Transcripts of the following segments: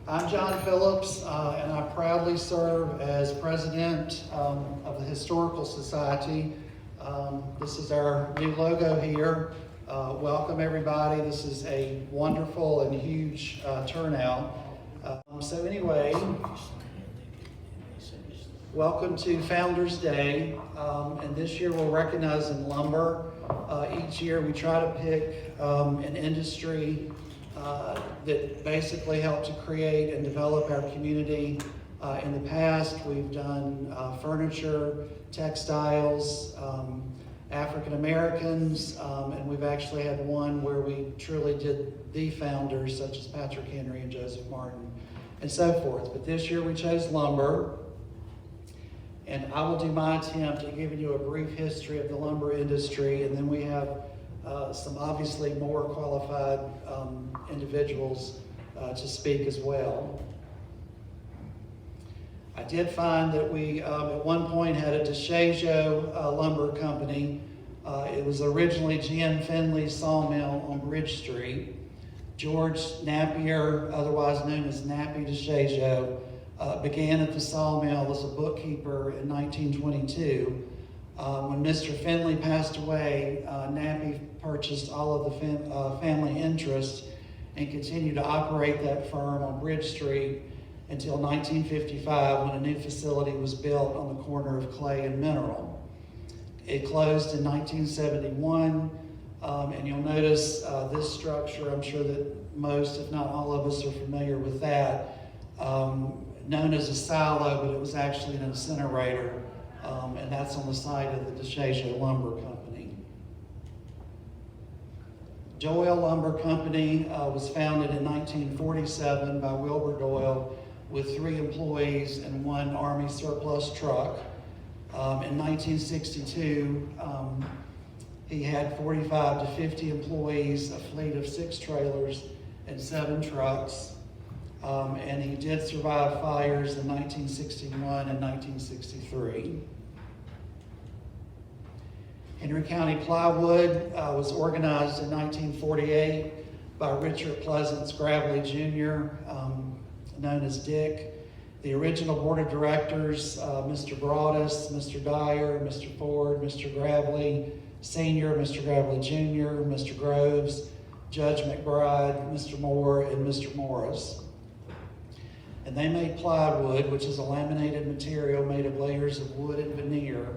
I'm John Phillips, and I proudly serve as president of the Historical Society. This is our new logo here. Welcome everybody. This is a wonderful and huge turnout. So anyway, welcome to Founders Day, and this year we're recognizing lumber. Each year we try to pick an industry that basically helped to create and develop our community. In the past, we've done furniture, textiles, African Americans, and we've actually had one where we truly did the founders, such as Patrick Henry and Joseph Martin, and so forth. But this year we chose lumber, and I will do my attempt at giving you a brief history of the lumber industry, and then we have some obviously more qualified individuals to speak as well. I did find that we at one point had a DeShazo lumber company. It was originally G.M. Finley's sawmill on Bridge Street. George Napier, otherwise known as Nappy DeShazo, began at the sawmill as a bookkeeper in 1922. When Mr. Finley passed away, Nappy purchased all of the family interest and continued to operate that firm on Bridge Street until 1955, when a new facility was built on the corner of Clay and Mineral. It closed in 1971, and you'll notice this structure. I'm sure that most, if not all of us, are familiar with that. Known as a silo, but it was actually an incinerator, and that's on the site of the DeShazo Lumber Company. Doyle Lumber Company was founded in 1947 by Wilbur Doyle with 3 employees and 1 Army surplus truck. In 1962, he had 45 to 50 employees, a fleet of 6 trailers and 7 trucks. And he did survive fires in 1961 and 1963. Henry County Plywood was organized in 1948 by Richard Pleasance Gravely Jr., known as Dick. The original board of directors, Mr. Broadus, Mr. Dyer, Mr. Ford, Mr. Gravely Sr., Mr. Gravely Jr., Mr. Groves, Judge McBride, Mr. Moore, and Mr. Morris. And they made plywood, which is a laminated material made of layers of wood and veneer,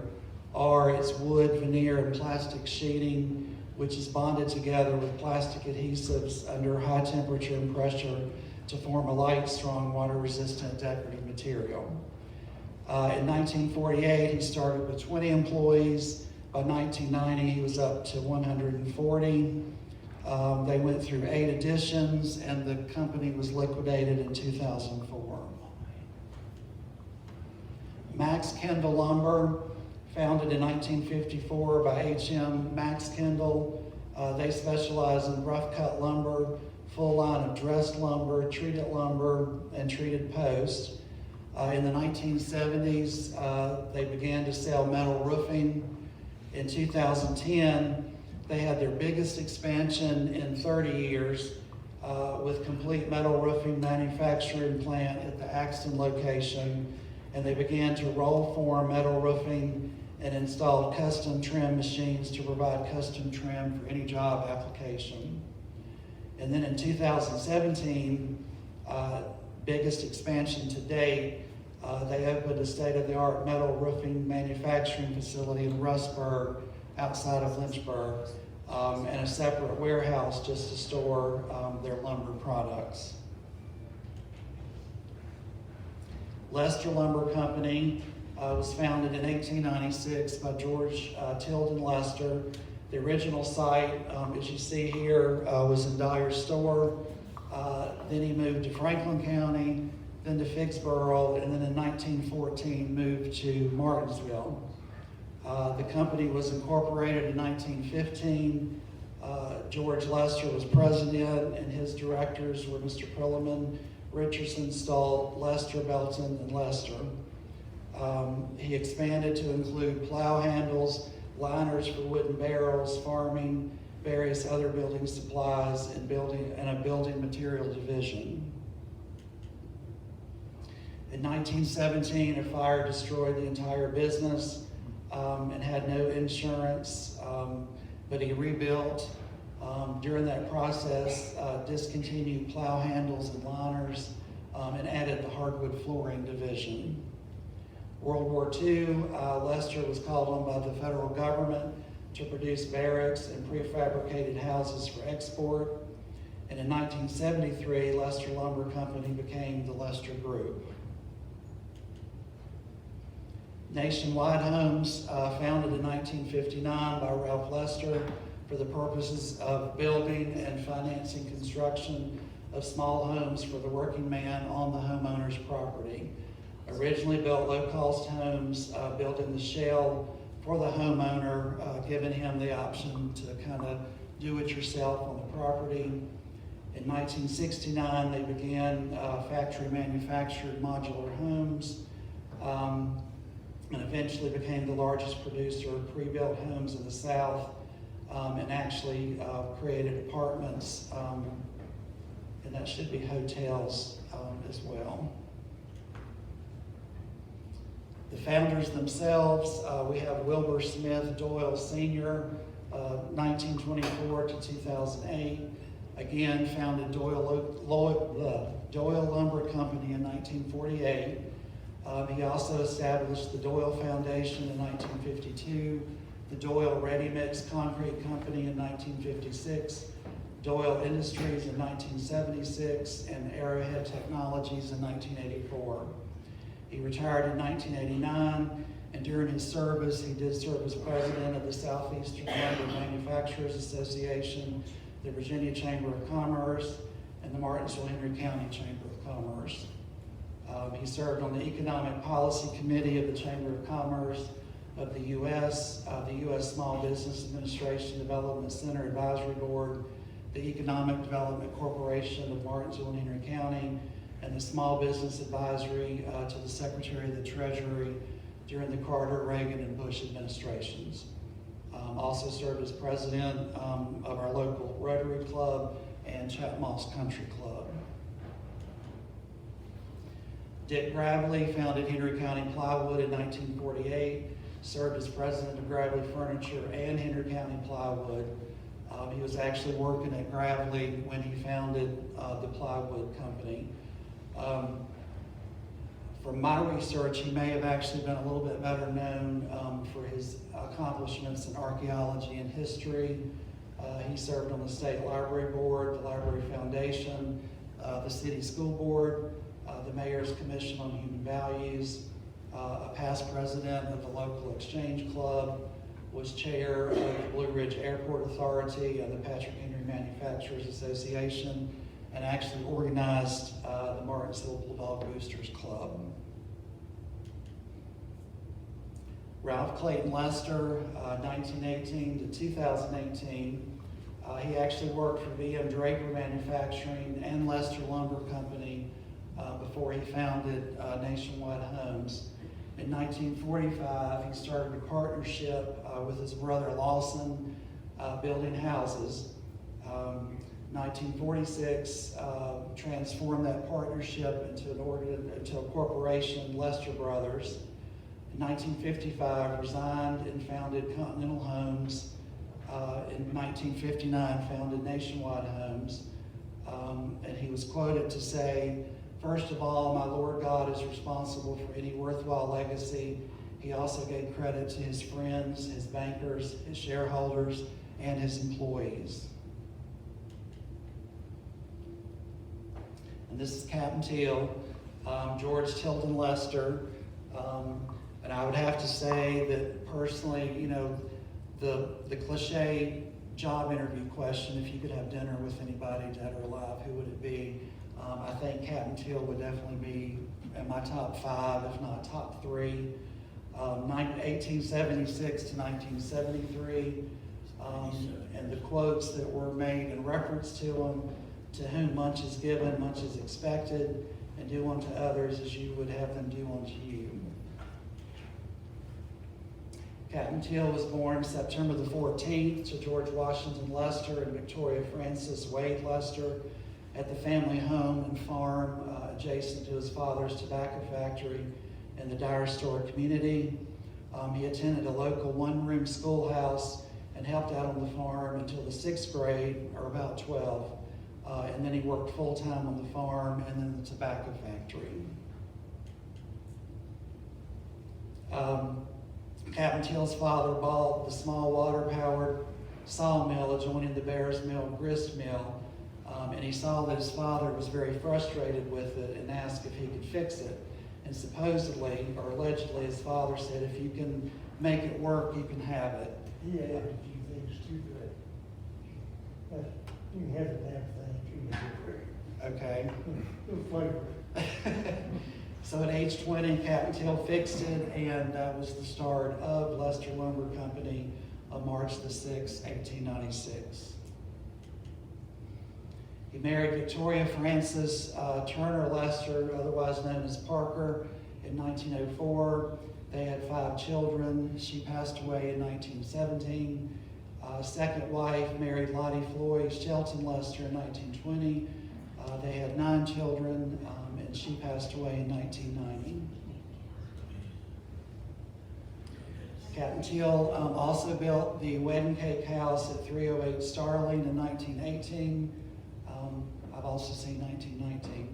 or it's wood, veneer, and plastic sheeting, which is bonded together with plastic adhesives under high temperature and pressure to form a light, strong, water-resistant decorative material. In 1948, he started with 20 employees. By 1990, he was up to 140. They went through 8 additions, and the company was liquidated in 2004. Max Kendall Lumber, founded in 1954 by H.M. Max Kendall. They specialize in rough cut lumber, full line of dressed lumber, treated lumber, and treated post. In the 1970s, they began to sell metal roofing. In 2010, they had their biggest expansion in 30 years with complete metal roofing manufacturing plant at the Axton location, and they began to roll form metal roofing and installed custom trim machines to provide custom trim for any job application. And then in 2017, biggest expansion to date, they opened a state-of-the-art metal roofing manufacturing facility in Rustburg, outside of Lynchburg, and a separate warehouse just to store their lumber products. Lester Lumber Company was founded in 1896 by George Tilden Lester. The original site, as you see here, was in Dyer Store. Then he moved to Franklin County, then to Figsboro, and then in 1914 moved to Martinsville. The company was incorporated in 1915. George Lester was president, and his directors were Mr. Prilliman, Richardson, Stoll, Lester, Belton, and Lester. He expanded to include plow handles, liners for wooden barrels, farming, various other building supplies, and a building material division. In 1917, a fire destroyed the entire business and had no insurance, but he rebuilt. During that process, discontinued plow handles and liners and added the hardwood flooring division. World War II, Leicester was called on by the federal government to produce barracks and prefabricated houses for export. And in 1973, Leicester Lumber Company became the Leicester Group. Nationwide Homes, founded in 1959 by Ralph Lester for the purposes of building and financing construction of small homes for the working man on the homeowner's property. Originally built low-cost homes, built in the shell for the homeowner, giving him the option to kind of do it yourself on the property. In 1969, they began factory manufactured modular homes, and eventually became the largest producer of pre-built homes in the South, and actually created apartments, and that should be hotels as well. The founders themselves, we have Wilbur Smith Doyle Sr., 1924 to 2008. Again, founded Doyle Lumber Company in 1948. He also established the Doyle Foundation in 1952, the Doyle Ready Mix Concrete Company in 1956, Doyle Industries in 1976, and Arrowhead Technologies in 1984. He retired in 1989, and during his service, he did serve as president of the Southeastern Lumber Manufacturers Association, the Virginia Chamber of Commerce, and the Martinsville and Henry County Chamber of Commerce. He served on the Economic Policy Committee of the Chamber of Commerce of the U.S., the U.S. Small Business Administration Development Center Advisory Board, the Economic Development Corporation of Martinsville and Henry County, and the Small Business Advisory to the Secretary of the Treasury during the Carter, Reagan, and Bush administrations. Also served as president of our local Rotary Club and Chatmoss Country Club. Dick Gravely founded Henry County Plywood in 1948, served as president of Gravely Furniture and Henry County Plywood. He was actually working at Gravely when he founded the plywood company. From my research, he may have actually been a little bit better known for his accomplishments in archaeology and history. He served on the State Library Board, the Library Foundation, the City School Board, the Mayor's Commission on Human Values, a past president of the local Exchange Club, was chair of the Blue Ridge Airport Authority and the Patrick Henry Manufacturers Association, and actually organized the Martinsville Bulldog Boosters Club. Ralph Clayton Lester, 1918 to 2018. He actually worked for VM Draper Manufacturing and Lester Lumber Company before he founded Nationwide Homes. In 1945, he started a partnership with his brother Lawson, building houses. 1946, transformed that partnership into a corporation, Lester Brothers. In 1955, resigned and founded Continental Homes. In 1959, founded Nationwide Homes. And he was quoted to say, "First of all, my Lord God is responsible for any worthwhile legacy. He also gave credit to his friends, his bankers, his shareholders, and his employees." And this is Captain Teal, George Tilden Lester. And I would have to say that personally, you know, the cliche job interview question, if you could have dinner with anybody, dead or alive, who would it be? I think Captain Teal would definitely be in my top 5, if not top 3. 1876 to 1973, and the quotes that were made in reference to him: "To whom much is given, much is expected, and do unto others as you would have them do unto you." Captain Teal was born September the 14th to George Washington Lester and Victoria Frances Wade Lester at the family home and farm adjacent to his father's tobacco factory in the Dyer Store community. He attended a local one-room schoolhouse and helped out on the farm until the 6th grade, or about 12. And then he worked full-time on the farm and then the tobacco factory. Captain Teal's father bought the small water-powered sawmill adjoining the Bears Mill grist mill, and he saw that his father was very frustrated with it and asked if he could fix it. And supposedly, or allegedly, his father said, if you can make it work, you can have it. He added a few things to it. But you can have the damn thing if you make it work. Okay. Little flavor. So at age 20, Captain Teal fixed it, and that was the start of Lester Lumber Company on March the 6th, 1896. He married Victoria Frances Turner Lester, otherwise known as Parker, in 1904. They had 5 children. She passed away in 1917. Second wife married Lottie Floyd Shelton Lester in 1920. They had 9 children, and she passed away in 1990. Captain Teal also built the wedding cake house at 308 Starling in 1918. I've also seen 1919.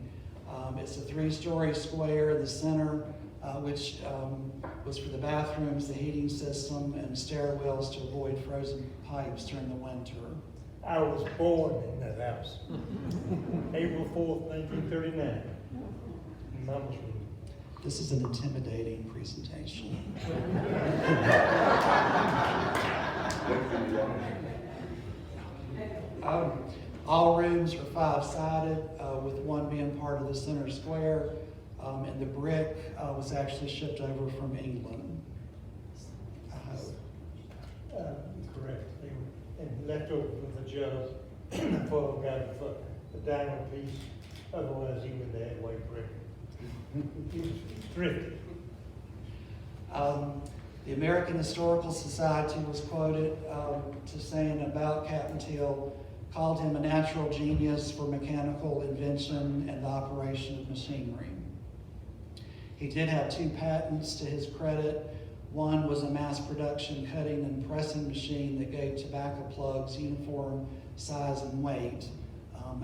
It's a 3-story square in the center, which was for the bathrooms, the heating system, and stairwells to avoid frozen pipes during the winter. I was born in that house. April 4th, 1939. Mama's room. This is an intimidating presentation. All rooms are 5-sided, with one being part of the center square, and the brick was actually shipped over from England. I hope. Correct. They were and left over from the job before we got the diamond piece. Otherwise, he would have had white brick. He was thrifty. The American Historical Society was quoted to saying about Captain Teal, called him a natural genius for mechanical invention and the operation of machinery. He did have 2 patents to his credit. One was a mass production cutting and pressing machine that gave tobacco plugs uniform size and weight,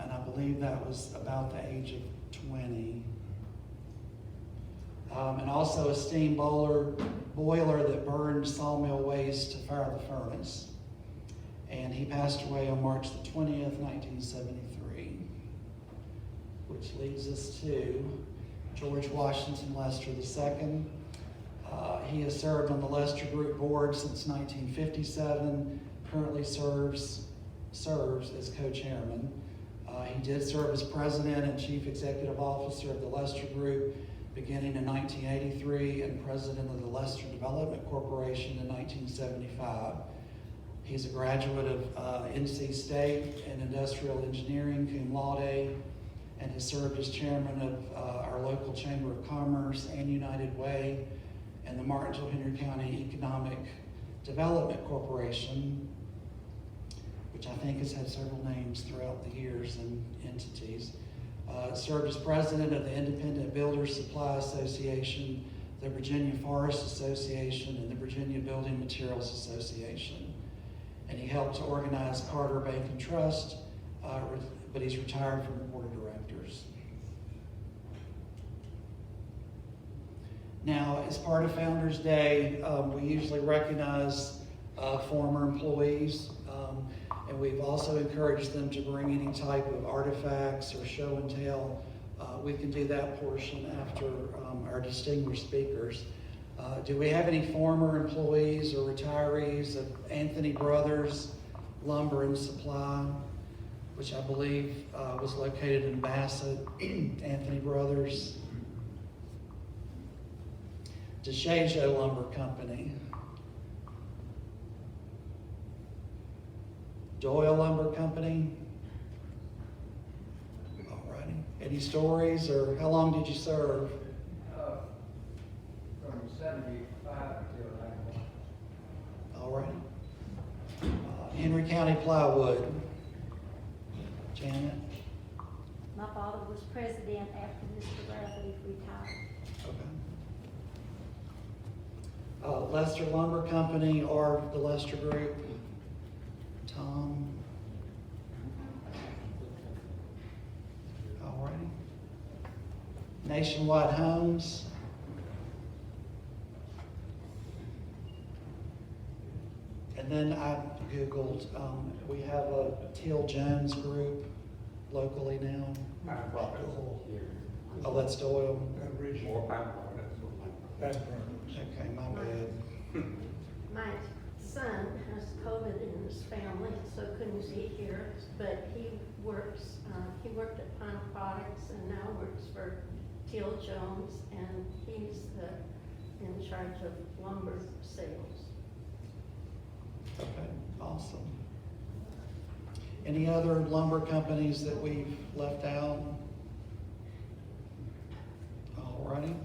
and I believe that was about the age of 20. And also a steam boiler that burned sawmill waste to fire the furnace. And he passed away on March the 20th, 1973. Which leads us to George Washington Lester II. He has served on the Lester Group Board since 1957, currently serves as co-chairman. He did serve as president and chief executive officer of the Lester Group beginning in 1983 and president of the Lester Development Corporation in 1975. He's a graduate of NC State in Industrial Engineering, cum laude, and has served as chairman of our local Chamber of Commerce and United Way and the Martinsville and Henry County Economic Development Corporation, which I think has had several names throughout the years and entities. Served as president of the Independent Builders Supply Association, the Virginia Forest Association, and the Virginia Building Materials Association. And he helped to organize Carter Bank and Trust, but he's retired from the board of directors. Now, as part of Founders Day, we usually recognize former employees, and we've also encouraged them to bring any type of artifacts or show and tell. We can do that portion after our distinguished speakers. Do we have any former employees or retirees of Anthony Brothers Lumber and Supply, which I believe was located in Bassett? Anthony Brothers. DeShajo Lumber Company. Doyle Lumber Company. Alrighty. Any stories, or how long did you serve? From 75 until 91. Alrighty. Henry County Plywood. Janet. My father was president after Mr. Bradley retired. Okay. Lester Lumber Company or the Lester Group? Tom? All righty. Nationwide Homes? And then I Googled, we have a Teal Jones Group locally now. Oh, that's Doyle. Original. Okay, my bad. My son has COVID in his family, so couldn't be here, but he worked at Pine Products and now works for Teal Jones, and he's in charge of lumber sales. Okay, awesome. Any other lumber companies that we've left out? All righty.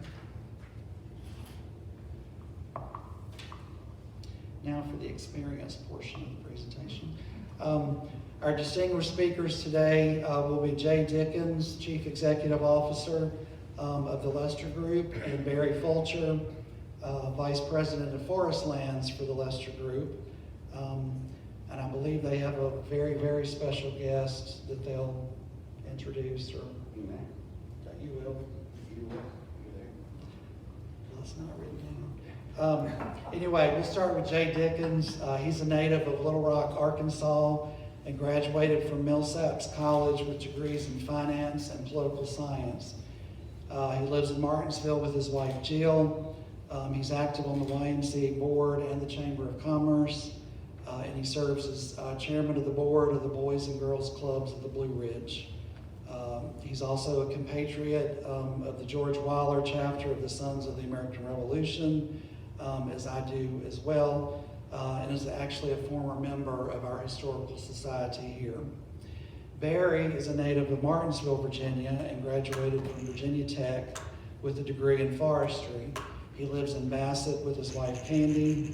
Now for the experience portion of the presentation. Our distinguished speakers today will be Jay Dickens, Chief Executive Officer of the Lester Group, and Barry Fulcher, Vice President of Forest Lands for the Lester Group. And I believe they have a very, very special guest that they'll introduce, or that you will. Well, it's not written down. Anyway, we'll start with Jay Dickens. He's a native of Little Rock, Arkansas, and graduated from Millsaps College with degrees in finance and political science. He lives in Martinsville with his wife, Jill. He's active on the YMCA board and the Chamber of Commerce. And he serves as chairman of the board of the Boys and Girls Clubs of the Blue Ridge. He's also a compatriot of the George Wilder chapter of the Sons of the American Revolution, as I do as well, and is actually a former member of our historical society here. Barry is a native of Martinsville, Virginia, and graduated from Virginia Tech with a degree in forestry. He lives in Bassett with his wife, Candy.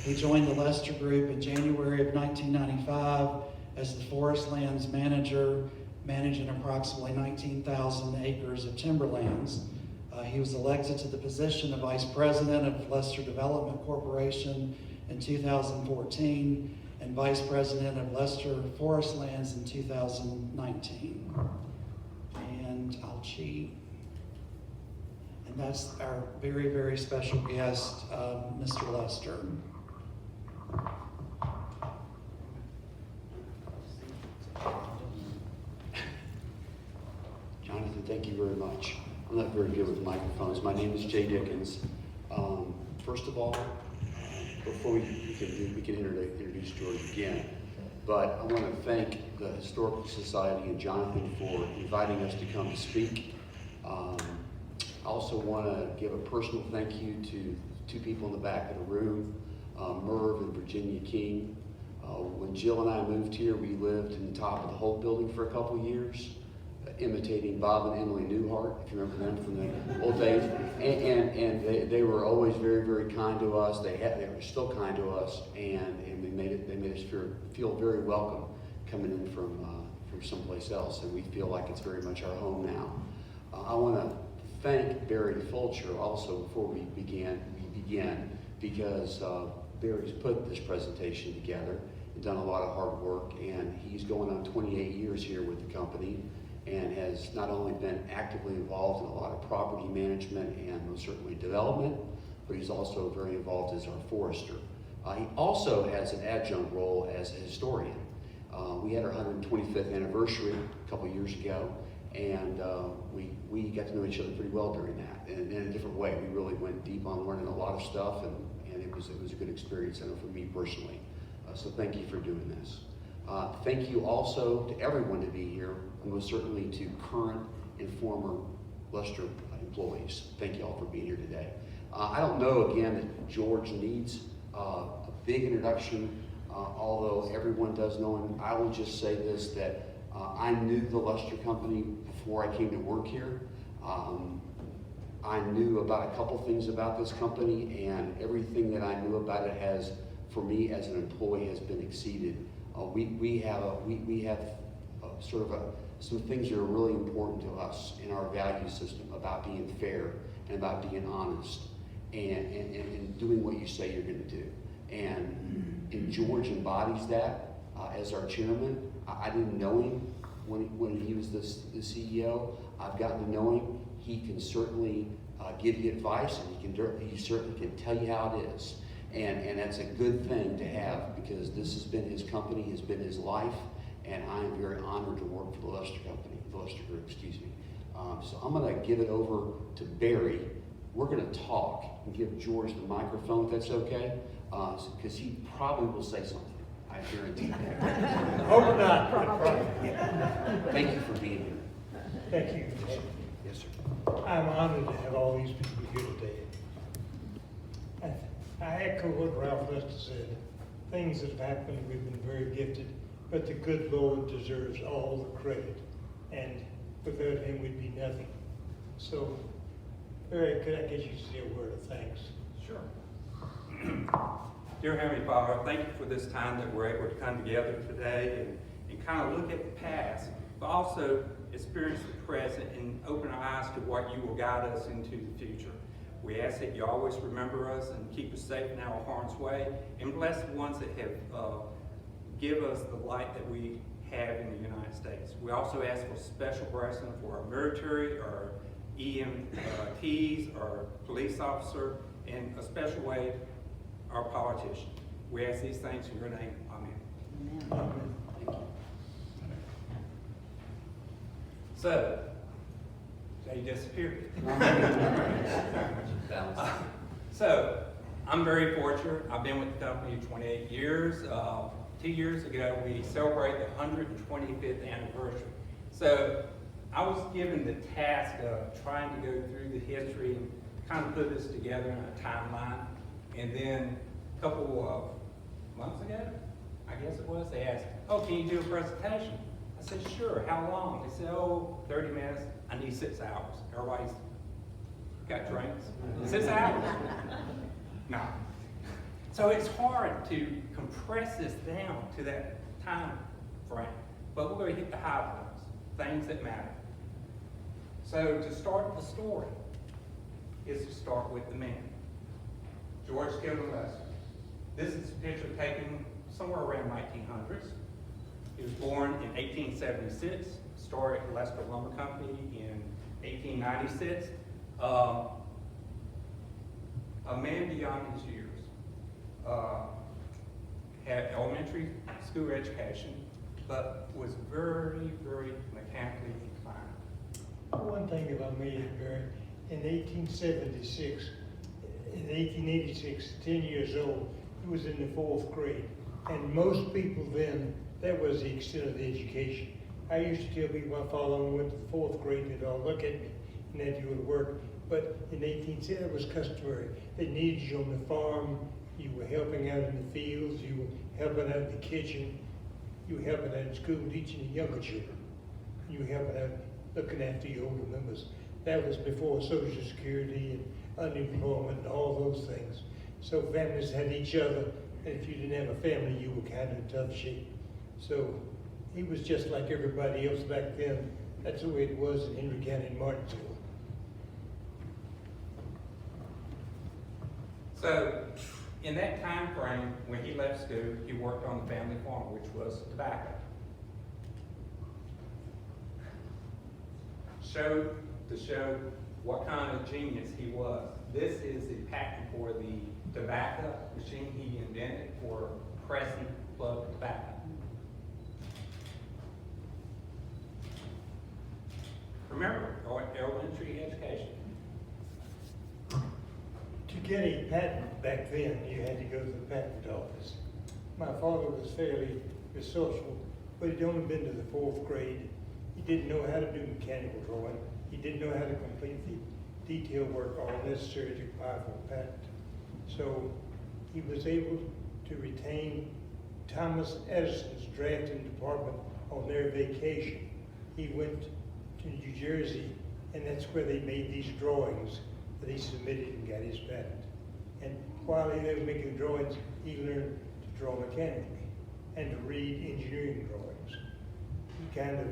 He joined the Lester Group in January of 1995 as the Forest Lands Manager, managing approximately 19,000 acres of timberlands. He was elected to the position of Vice President of Lester Development Corporation in 2014 and Vice President of Lester Forest Lands in 2019. And I'll cheat. And that's our very, very special guest, Mr. Lester. Jonathan, thank you very much. I'm not very good with microphones. My name is Jay Dickens. First of all, before we can introduce George again, but I want to thank the Historical Society and Jonathan for inviting us to come to speak. I also want to give a personal thank you to two people in the back of the room, Merv and Virginia King. When Jill and I moved here, we lived in the top of the Holt building for a couple years, imitating Bob and Emily Newhart, if you remember them from the old days. And they were always very, very kind to us. They were still kind to us, and they made us feel very welcome coming in from someplace else, and we feel like it's very much our home now. I want to thank Barry Fulcher also before we begin, because Barry's put this presentation together and done a lot of hard work, and he's going on 28 years here with the company and has not only been actively involved in a lot of property management and most certainly development, but he's also very involved as our forester. He also has an adjunct role as a historian. We had our 125th anniversary a couple years ago, and we got to know each other pretty well during that, and in a different way. We really went deep on learning a lot of stuff, and it was a good experience, I know, for me personally. So thank you for doing this. Thank you also to everyone to be here, and most certainly to current and former Lester employees. Thank you all for being here today. I don't know, again, that George needs a big introduction, although everyone does know him. I will just say this, that I knew the Lester Company before I came to work here. I knew about a couple things about this company, and everything that I knew about it has, for me as an employee, has been exceeded. We have sort of some things that are really important to us in our value system about being fair and about being honest and doing what you say you're going to do. And George embodies that as our chairman. I didn't know him when he was the CEO. I've gotten to know him. He can certainly give you advice, and he certainly can tell you how it is. And that's a good thing to have, because this has been his company, has been his life, and I am very honored to work for the Lester Group, excuse me. So I'm going to give it over to Barry. We're going to talk and give George the microphone, if that's okay, because he probably will say something. I guarantee that. Hope not. Thank you for being here. Thank you. Yes, sir. I'm honored to have all these people here today. I echo what Ralph Lester said. Things that have happened, we've been very gifted, but the good Lord deserves all the credit. And without him, we'd be nothing. So, Barry, could I get you to say a word of thanks? Sure. Dear Heavenly Father, thank you for this time that we're able to come together today and kind of look at the past, but also experience the present and open our eyes to what you will guide us into the future. We ask that you always remember us and keep us safe in our harm's way, and bless the ones that have give us the light that we have in the United States. We also ask for special blessing for our military, our EMTs, our police officer, and a special way our politicians. We ask these things in your name. Amen. Amen. Thank you. So, they disappeared. So, I'm very fortunate. I've been with the company 28 years. 2 years ago, we celebrated the 125th anniversary. So, I was given the task of trying to go through the history and kind of put this together in a timeline. And then a couple of months ago, I guess it was, they asked, oh, can you do a presentation? I said, sure, how long? They said, oh, 30 minutes. I need 6 hours. Everybody's got drinks. 6 hours? No. So it's hard to compress this down to that time frame. But we're going to hit the high points, things that matter. So to start the story is to start with the man, George Kendall Lester. This is a picture taken somewhere around 1900s. He was born in 1876, started at Lester Lumber Company in 1896. A man beyond his years. Had elementary school education, but was very, very mechanically inclined. One thing about me, Barry, in 1876, in 1886, 10 years old, he was in the 4th grade. And most people then, that was the extent of the education. I used to tell people my father went to the 4th grade, they'd all look at me and they'd do the work. But in 1870, it was customary. They needed you on the farm, you were helping out in the fields, you were helping out in the kitchen, you were helping out in school teaching the younger children, you were helping out looking after your older members. That was before Social Security and unemployment and all those things. So families had each other, and if you didn't have a family, you were kind of in tough shape. So he was just like everybody else back then. That's the way it was in Henry County and Martinsville. So in that time frame, when he left school, he worked on the family farm, which was tobacco. To show what kind of genius he was. This is the patent for the tobacco machine he invented for pressing plug tobacco. Remember, elementary education. To get a patent back then, you had to go to the patent office. My father was fairly resourceful, but he'd only been to the 4th grade. He didn't know how to do mechanical drawing. He didn't know how to complete the detail work all necessary to apply for a patent. So he was able to retain Thomas Edison's drafting department on their vacation. He went to New Jersey, and that's where they made these drawings that he submitted and got his patent. And while he was making drawings, he learned to draw mechanically and to read engineering drawings. He kind of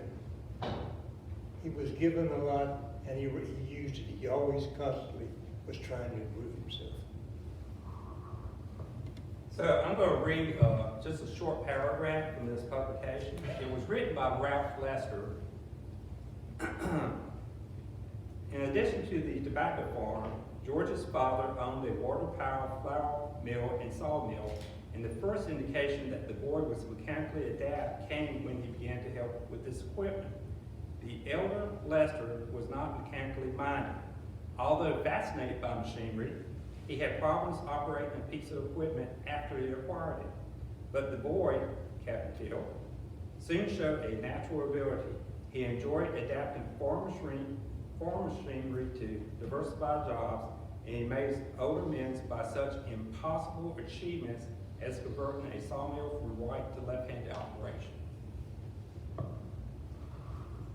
He was given a lot, and he used it. He always constantly was trying to improve himself. So I'm going to read just a short paragraph from this publication. It was written by Ralph Lester. In addition to the tobacco farm, George's father owned a water power flour mill and sawmill, and the first indication that the boy was mechanically adept came when he began to help with this equipment. The elder Lester was not mechanically minded. Although fascinated by machinery, he had problems operating a piece of equipment after he acquired it. But the boy, Captain Till, soon showed a natural ability. He enjoyed adapting farm machinery to diversified jobs, and he amazed older men by such impossible achievements as converting a sawmill from right to left-handed operation.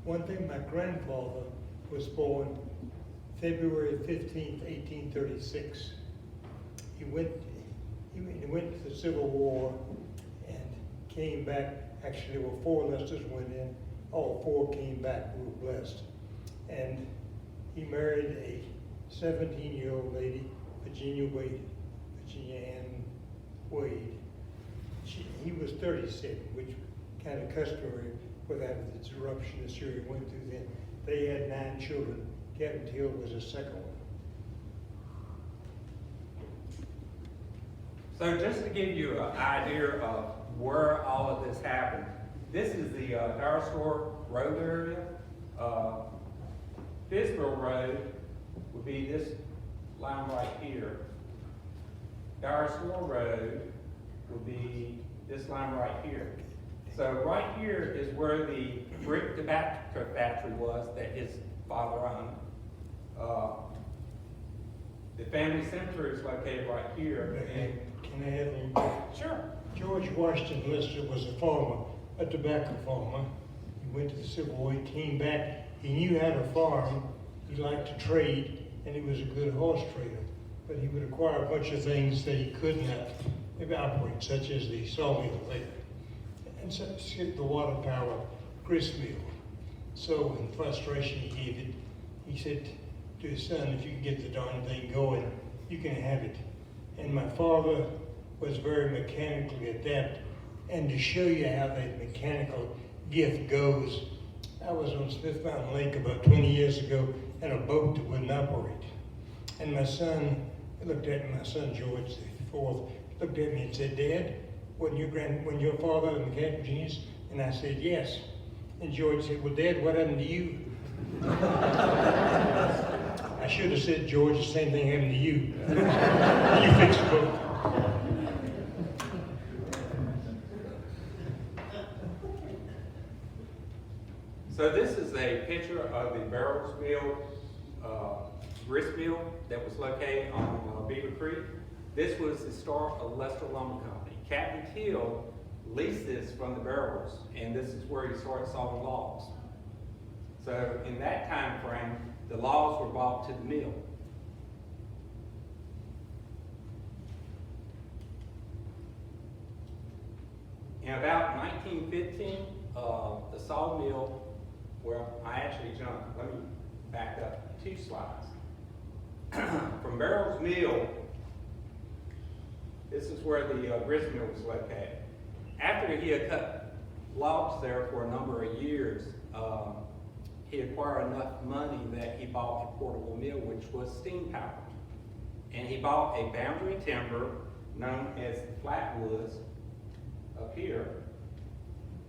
One thing, my grandfather was born February 15th, 1836. He went to the Civil War and came back. Actually, there were 4 Lesters went in. All 4 came back. We were blessed. And he married a 17-year-old lady, Virginia Ann Wade. He was 37, which kind of customary for that the disruption that Syria went through then. They had 9 children. Captain Till was the second one. So just to give you an idea of where all of this happened, this is the Dollar Store Road area. Fisborough Road would be this line right here. Dollar Store Road would be this line right here. So right here is where the brick tobacco factory was that his father owned. The family cemetery is located right here. And Can I add a little bit? sure. George Washington Lester was a farmer, a tobacco farmer. He went to the Civil War, he came back, he knew how to farm, he liked to trade, and he was a good horse trader. But he would acquire a bunch of things that he could not operate, such as the sawmill there, and so the water power grist mill. So in frustration he gave it. He said to his son, if you can get the darn thing going, you can have it. And my father was very mechanically adept. And to show you how that mechanical gift goes, I was on Smith Mountain Lake about 20 years ago in a boat that wouldn't operate. And my son looked at me, my son George, the 4th, looked at me and said, Dad, wasn't your father a mechanical genius? And I said, yes. And George said, well, Dad, what happened to you? I should have said, George, the same thing happened to you. You fix the boat. So this is a picture of the Barrelsville grist mill that was located on Beaver Creek. This was the start of Lester Lumber Company. Captain Till leased this from the Barrels, and this is where he started sawing logs. So in that time frame, the logs were brought to the mill. In about 1915, the sawmill, well, I actually jumped. Let me back up 2 slides. From Barrels Mill, this is where the grist mill was located. After he had cut logs there for a number of years, he acquired enough money that he bought a portable mill, which was steam powered. And he bought a boundary timber known as Flatwoods up here.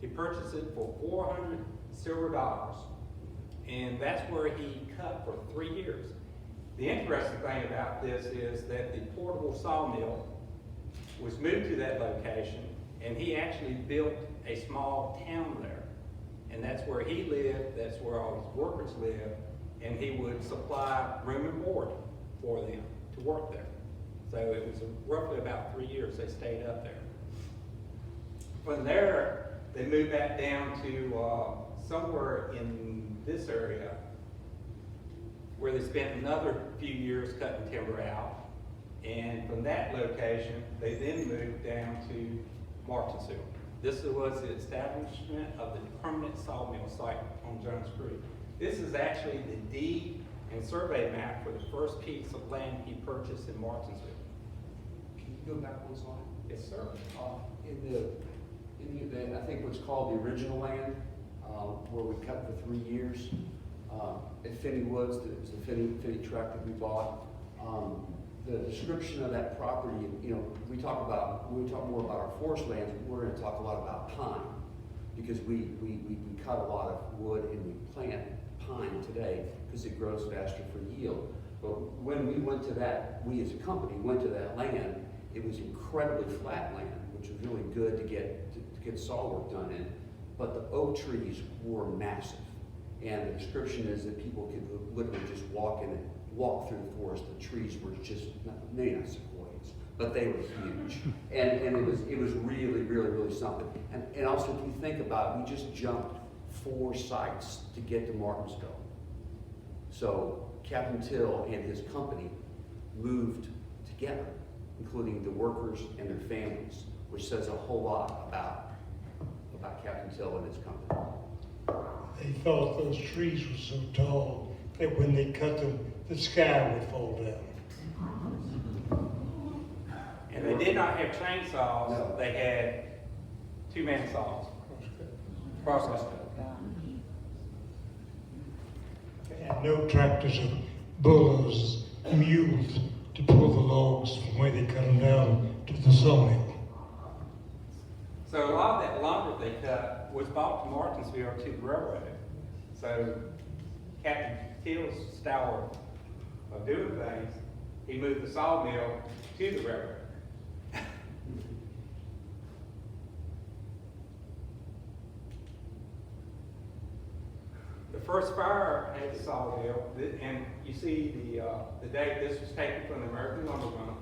He purchased it for $400 silver, and that's where he cut for 3 years. The interesting thing about this is that the portable sawmill was moved to that location, and he actually built a small town there. And that's where he lived, that's where all his workers lived, and he would supply room and board for them to work there. So it was roughly about 3 years they stayed up there. From there, they moved back down to somewhere in this area where they spent another few years cutting timber out. And from that location, they then moved down to Martinsville. This was the establishment of the permanent sawmill site on Jones Creek. This is actually the deed and survey map for the first piece of land he purchased in Martinsville. Can you go back one slide? Yes, sir. In the event, I think what's called the original land, where we cut for 3 years, at Finney Woods, it was the Finney tract that we bought. The description of that property, you know, when we talk more about our forest lands, we're gonna talk a lot about pine, because we cut a lot of wood and we plant pine today, because it grows faster for yield. But when we went to that, we as a company went to that land, it was incredibly flat land, which was really good to get saw work done in. But the oak trees were massive. And the description is that people could literally just walk through the forest. The trees were just, maybe not sequoias, but they were huge. And it was really something. And also, if you think about it, we just jumped 4 sites to get to Martinsville. So Captain Till and his company moved together, including the workers and their families, which says a whole lot about Captain Till and his company. They thought those trees were so tall that when they cut them, the sky would fall down. And they did not have chainsaws, No. they had 2-man saws. Crosscut. And no tractors or bulldozers, mules to pull the logs from where they cut them down to the sawmill. So a lot of that lumber they cut was bought to Martinsville to the railroad. So Captain Till's style of doing things, he moved the sawmill to the railroad. The first fire at the sawmill, and you see the date this was taken from the American Lumberman,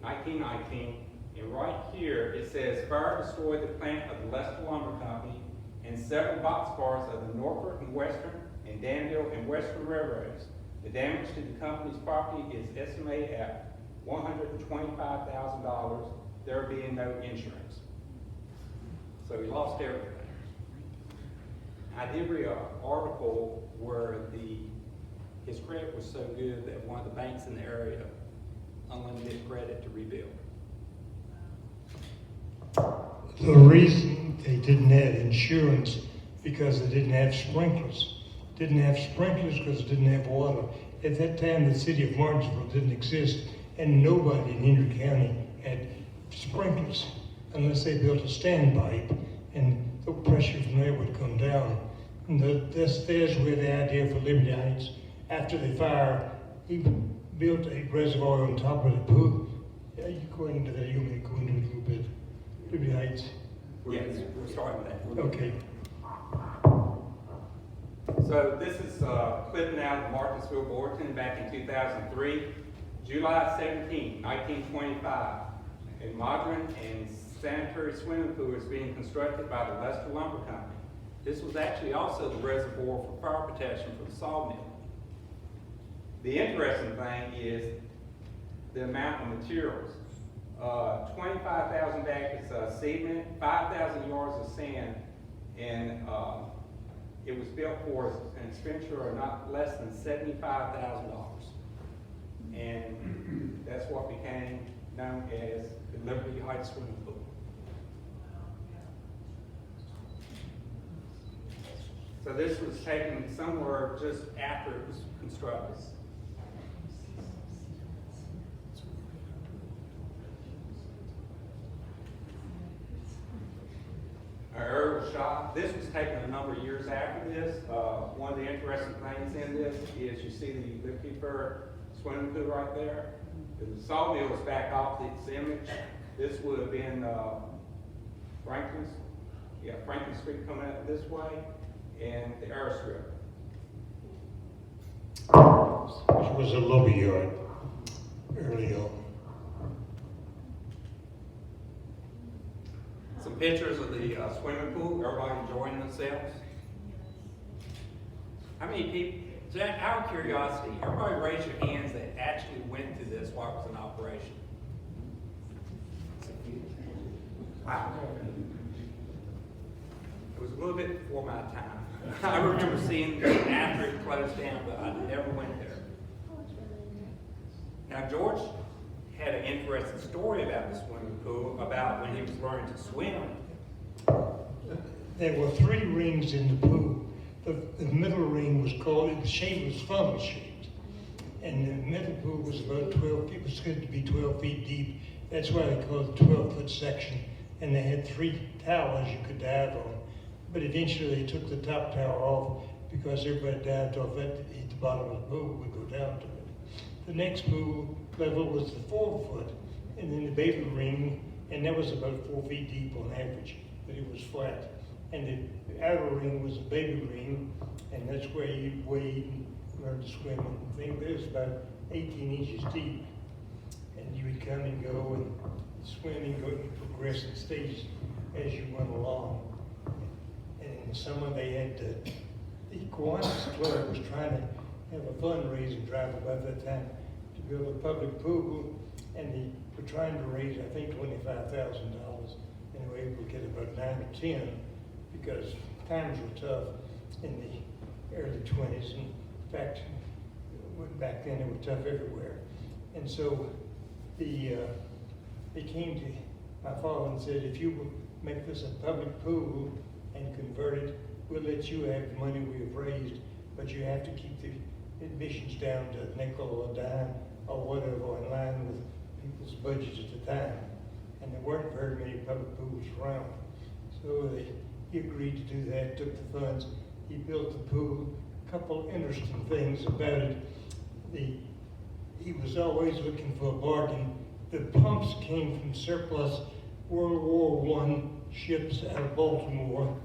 1919. And right here, it says, fire destroyed the plant of the Leicester Lumber Company and several boxcars of the Norfolk and Western and Danville and Western Railroads. The damage to the company's property is estimated at $125,000, there being no insurance. So he lost everything. I did read an article where his credit was so good that one of the banks in the area unlimited credit to rebuild. The reason they didn't have insurance because they didn't have sprinklers. Didn't have sprinklers because they didn't have water. At that time, the city of Martinsville didn't exist, and nobody in Henry County had sprinklers unless they built a standpipe, and the pressure from there would come down. And there's where the idea for Liberty Heights, after the fire, he built a reservoir on top of the pool. Yeah, you go into that, you may go into it a little bit. Liberty Heights. Yes, we're starting with that. Okay. So this is clipping out of the Martinsville Bulletin back in 2003. July 17, 1925, a modern and sanitary swimming pool is being constructed by the Leicester Lumber Company. This was actually also the reservoir for fire protection for the sawmill. The interesting thing is the amount of materials. 25,000 bags of cement, 5,000 yards of sand, and it was built for an expenditure of not less than $75,000. And that's what became known as the Liberty Heights Swimming Pool. So this was taken somewhere just after it was constructed. An aerial shot. This was taken a number of years after this. One of the interesting things in this is you see the Liberty Fair swimming pool right there. The sawmill is back off this image. This would have been Franklin Street coming out this way, and the airstrip. Which was a lobby yard early on. Some pictures of the swimming pool, everybody enjoying themselves. How many people, so out of curiosity, everybody raise your hands that actually went to this while it was in operation. Wow. It was a little bit before my time. I remember seeing it after it closed down, but I never went there. Now, George had an interesting story about the swimming pool, about when he was learning to swim. There were 3 rings in the pool. The middle ring was called, the shape was funnel shaped. And the middle pool was about 12, it was good to be 12 feet deep. That's why they called it 12-foot section. And they had 3 towers you could dive on. But eventually they took the top tower off because everybody dived off it at the bottom of the pool would go down to it. The next pool level was the 4-foot, and then the baby ring, and that was about 4 feet deep on average, but it was flat. And the outer ring was the baby ring, and that's where you wade and learn to swim. And I think it was about 18 inches deep. And you would come and go and swim and go and progress in stages as you went along. And in the summer they had the Kiwanis Club was trying to have a fundraising drive about that time to build a public pool, and they were trying to raise, I think, $25,000, and they were able to get about 9 or 10 because times were tough in the early 20s. In fact, back then it was tough everywhere. And so they came to my father and said, if you will make this a public pool and convert it, we'll let you have the money we've raised, but you have to keep the admissions down to a nickel or a dime or whatever, in line with people's budgets at the time. And there weren't very many public pools around. So he agreed to do that, took the funds, he built the pool. A couple interesting things about it. He was always looking for a bargain. The pumps came from surplus World War I ships out of Baltimore,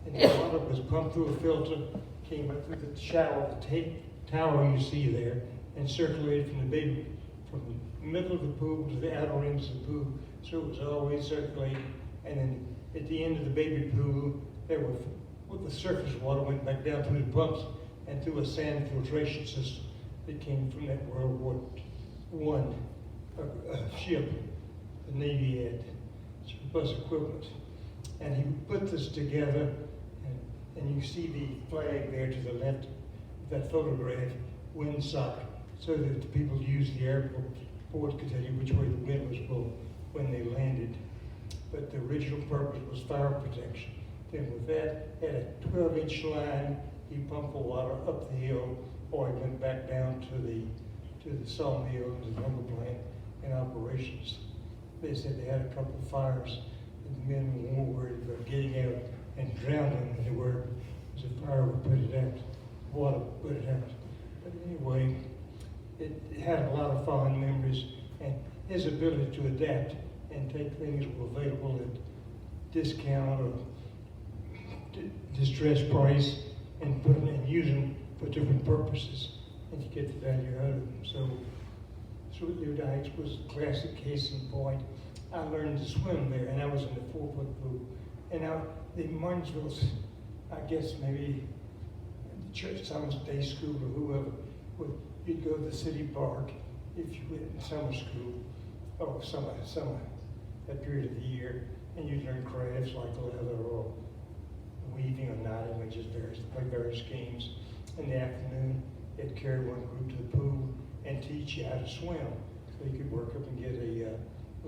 and the water was pumped through a filter, came up through the shower, the tower you see there, and circulated from the middle of the pool to the outer rings of the pool. So it was always circulating. And then at the end of the baby pool, the surface water went back down through the pumps and through a sand filtration system that came from that World War I ship the Navy had, surplus equipment. And he put this together, and you see the flag there to the left of that photograph, windsock, so that the people who use the airport could tell you which way the wind was blowing when they landed. But the original purpose was fire protection. Then with that, had a 12-inch line, he pumped the water up the hill, or he went back down to the sawmill, to the lumber plant, in operations. They said they had a couple of fires, and the men were more worried about getting out and drowning than they were. It was a fire would put it out, water would put it out. But anyway, it had a lot of fond memories, and his ability to adapt and take things that were available at discount or distressed price and put them and use them for different purposes and to get the value out of them. So Sweetleaf Dykes was a classic case in point. I learned to swim there, and I was in the 4-foot pool. And now the Martinsville, I guess maybe the church, some day school or whoever, you'd go to the city park if you went in summer school or summer, that period of the year, and you'd learn crafts like leather or weaving or knotting, or just play various games. In the afternoon, they'd carry one group to the pool and teach you how to swim, so you could work up and get a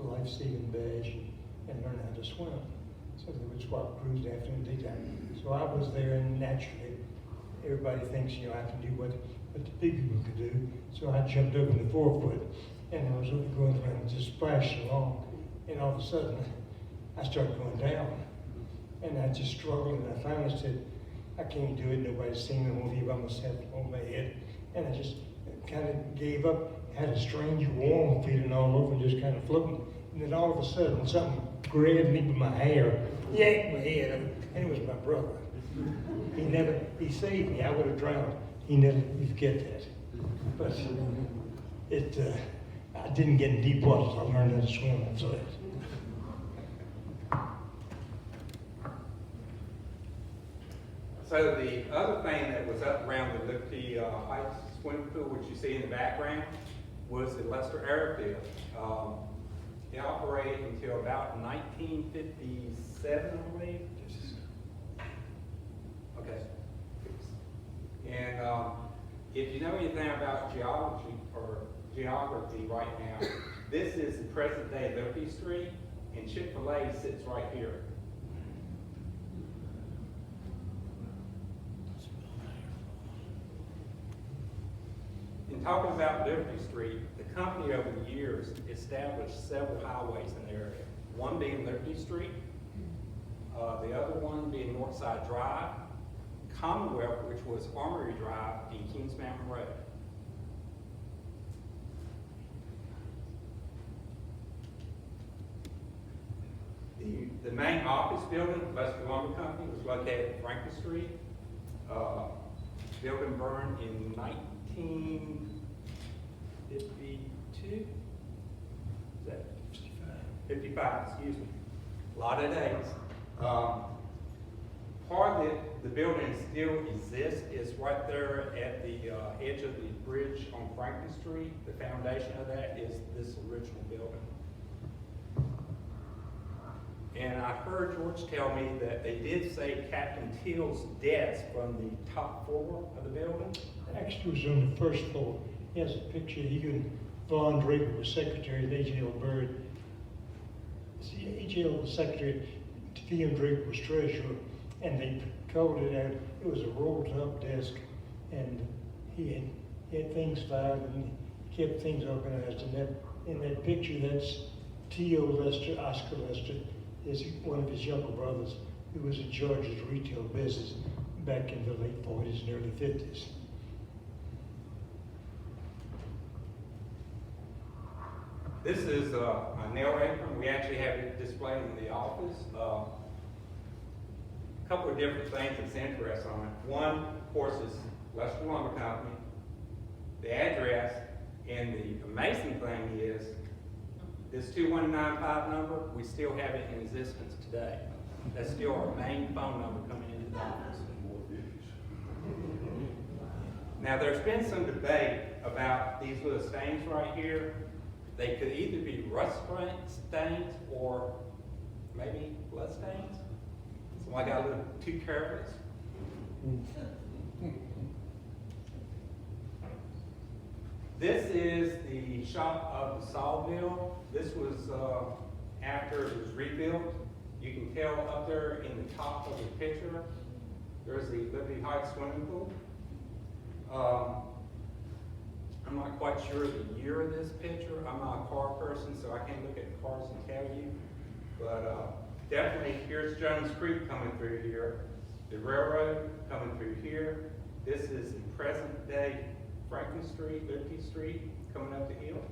life-saving badge and learn how to swim. So they would swap crews afternoon, daytime. So I was there, and naturally, everybody thinks, I can do what the big people could do. So I jumped over the 4-foot, and I was going around just splashing along, and all of a sudden, I started going down. And I just struggled, and I finally said, I can't do it, nobody's seen me, I'm gonna be by myself on my head. And I just kind of gave up, had a strange warm feeling all over, and just kind of floating. And then all of a sudden, something grabbed me by my hair, yanked my head up, and it was my brother. He saved me, I would have drowned. He never forget that. But I didn't get in deep water, so I learned how to swim after that. So the other thing that was up around the Liberty Heights swimming pool, which you see in the background, was the Lester Airfield. It operated until about 1957, I believe. Okay. And if you know anything about geography right now, this is the present day Liberty Street, and Chick-fil-A sits right here. In talking about Liberty Street, the company over the years established several highways in the area. One being Liberty Street, the other one being Northside Drive, Commonwealth, which was Armory Drive, and Kings Mountain Road. The main office building, Buster Lumber Company, was located at Franklin Street. Building burned in 1952? Is that 55, excuse me. A lot of days. Part of the building still exists. It's right there at the edge of the bridge on Franklin Street. The foundation of that is this original building. And I heard George tell me that they did say Captain Teal's desk from the top floor of the building. Actually, it was on the first floor. He has a picture. Von Draper was secretary of A.J.L. Byrd. See, A.J.L. was secretary, T.M. Draper was treasurer, and they called it out. It was a rolled-up desk, and he had things filed and kept things organized. And in that picture, that's T.O. Lester, Oscar Lester, is one of his younger brothers who was in charge of the retail business back in the late 40s and early 50s. This is a nail apron. We actually have it displayed in the office. A couple of different things that's interesting on it. One, of course, is Lester Lumber Company, the address, and the amazing thing is this 2195 number, we still have it in existence today. That's still our main phone number coming into the office. Now, there's been some debate about these little stains right here. They could either be rust stains or maybe blood stains. So I got a little too careless. This is the shop of the sawmill. This was after it was rebuilt. You can tell up there in the top of the picture, there's the Liberty Heights swimming pool. I'm not quite sure the year of this picture. I'm not a car person, so I can't look at the cars and tell you. But definitely, here's Jones Creek coming through here. The railroad coming through here. This is the present day Franklin Street, Liberty Street, coming up the hill.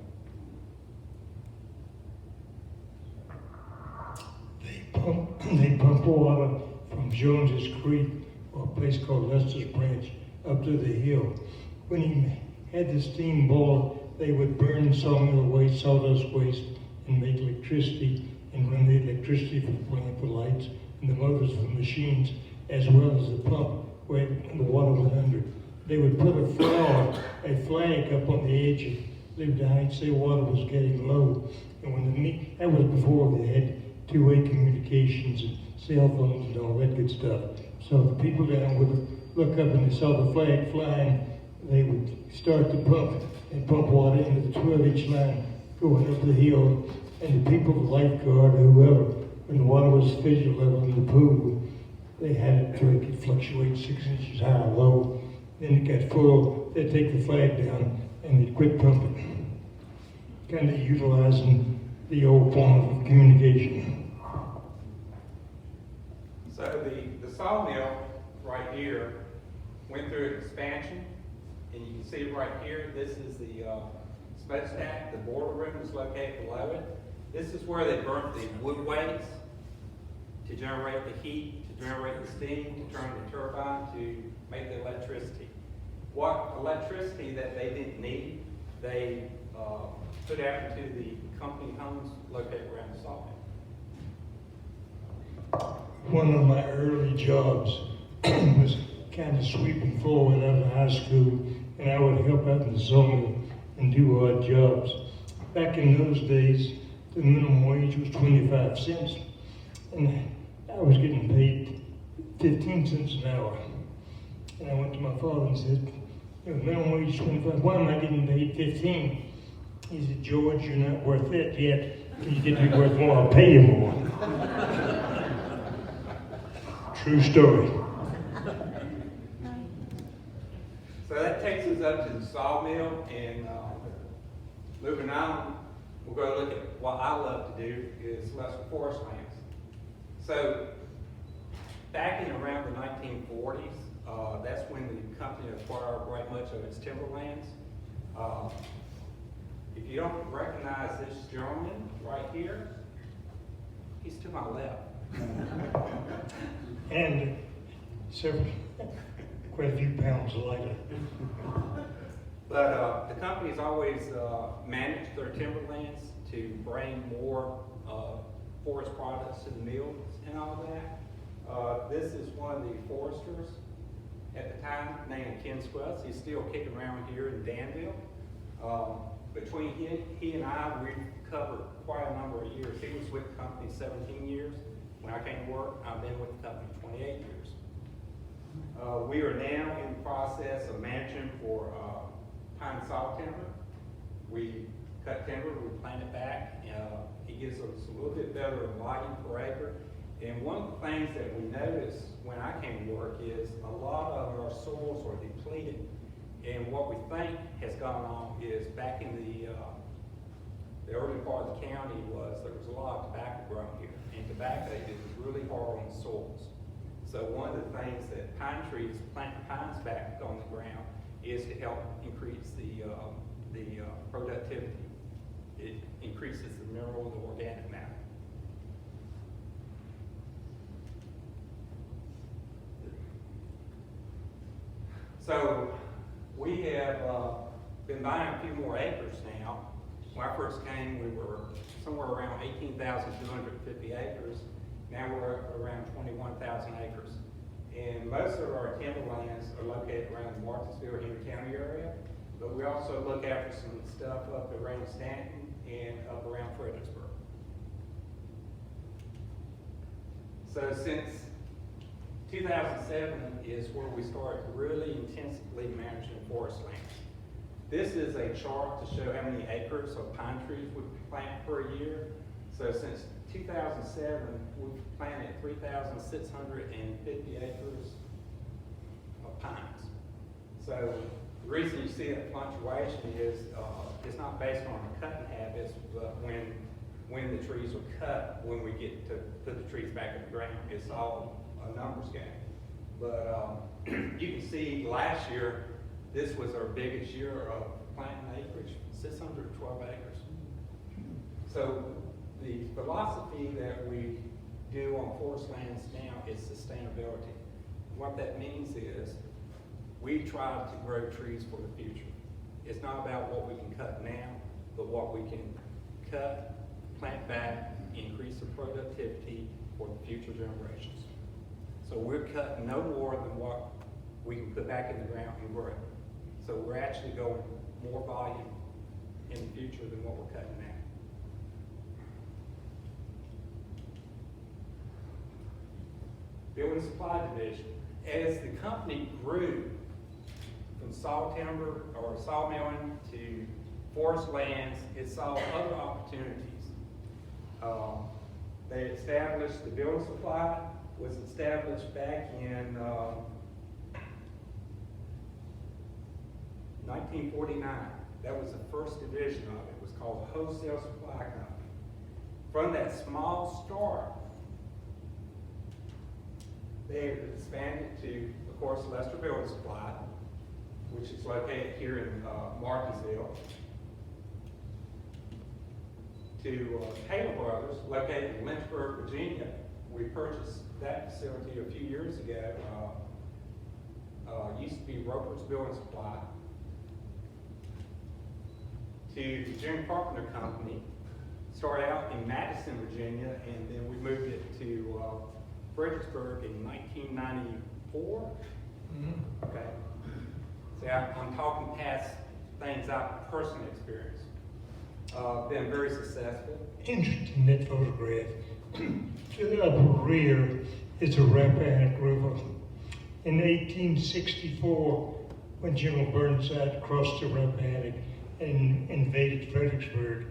They pump water from Jones's Creek, or a place called Lester's Branch, up to the hill. When he had the steam boiler, they would burn sawmill waste, sawdust waste, and make electricity, and run the electricity for the plant, for lights, and the motors for the machines, as well as the pump where the water went under. They would put a flag up on the edge of Liberty Heights, say water was getting low. And that was before they had two-way communications and cell phones and all that good stuff. So the people down would look up and they saw the flag flying, they would start the pump and pump water into the 12-inch line going up the hill. And the people, the lifeguard or whoever, when the water was fissure level in the pool, they had it so it could fluctuate 6 inches high or low. Then it got full, they'd take the flag down and they'd quit pumping. Kind of utilizing the old form of communication. So the sawmill right here went through an expansion, and you can see right here, this is the smokestack. The boiler room is located below it. This is where they burnt the wood waste to generate the heat, to generate the steam, to turn the turbine to make the electricity. What electricity that they didn't need, they put out into the company homes located around the sawmill. One of my early jobs was kind of sweeping floor when I was in high school, and I would help out in the sawmill and do odd jobs. Back in those days, the minimum wage was 25 cents. And I was getting paid 15 cents an hour. And I went to my father and said, the minimum wage is 25, why am I getting paid 15? He said, George, you're not worth it yet. When you get to be worth more, I'll pay you more. True story. So that takes us up to the sawmill, and moving on, we're going to look at what I love to do is Lester Forest Lands. So back in around the 1940s, that's when the company acquired quite much of its timberlands. If you don't recognize this gentleman right here, he's to my left. And quite a few pounds lighter. But the company's always managed their timberlands to bring more forest products to the mills and all that. This is one of the foresters at the time named Ken Squells. He's still kicking around here in Danville. Between he and I, we've covered quite a number of years. He was with the company 17 years. When I came to work, I've been with the company 28 years. We are now in the process of managing for pine saw timber. We cut timber, we plant it back. It gives us a little bit better volume per acre. And one of the things that we noticed when I came to work is a lot of our soils are depleted. And what we think has gone on is back in the early part of the county there was a lot of tobacco grown here. And tobacco is really hard on the soils. So one of the things that planting pines back on the ground is to help increase the productivity. It increases the mineral and the organic matter. So we have been buying a few more acres now. When I first came, we were somewhere around 18,250 acres. Now we're around 21,000 acres. And most of our timberlands are located around the Martinsville and Henry County area, but we also look after some stuff up around Stanton and up around Fredericksburg. So since 2007 is where we started really intensively managing forest lands. This is a chart to show how many acres of pine trees we plant per year. So since 2007, we've planted 3,650 acres of pines. So the reason you see that fluctuation is it's not based on our cutting habits, but when the trees are cut, when we get to put the trees back in the ground, it's all a numbers game. But you can see last year, this was our biggest year of planting acreage, 612 acres. So the philosophy that we do on forest lands now is sustainability. What that means is we try to grow trees for the future. It's not about what we can cut now, but what we can cut, plant back, increase the productivity for the future generations. So we're cutting no more than what we can put back in the ground and grow. So we're actually going more volume in the future than what we're cutting now. Building supply division. As the company grew from saw timber or sawmilling to forest lands, it saw other opportunities. They established the building supply, was established back in 1949. That was the first division of it. It was called the Wholesale Supply Company. From that small start, they expanded to, of course, Lester Building Supply, which is located here in Martinsville, to Taylor Brothers, located in Lynchburg, Virginia. We purchased that facility a few years ago. Used to be Roper's Building Supply. To the Jim Carpenter Company, started out in Madison, Virginia, and then we moved it to Fredericksburg in 1994. Mm-hmm. Okay. See, I'm talking past things I've personally experienced. been very successful. Interesting, that photograph. To the upper rear is a Rappahannock River. In 1864, when General Burnside crossed the Rappahannock and invaded Fredericksburg,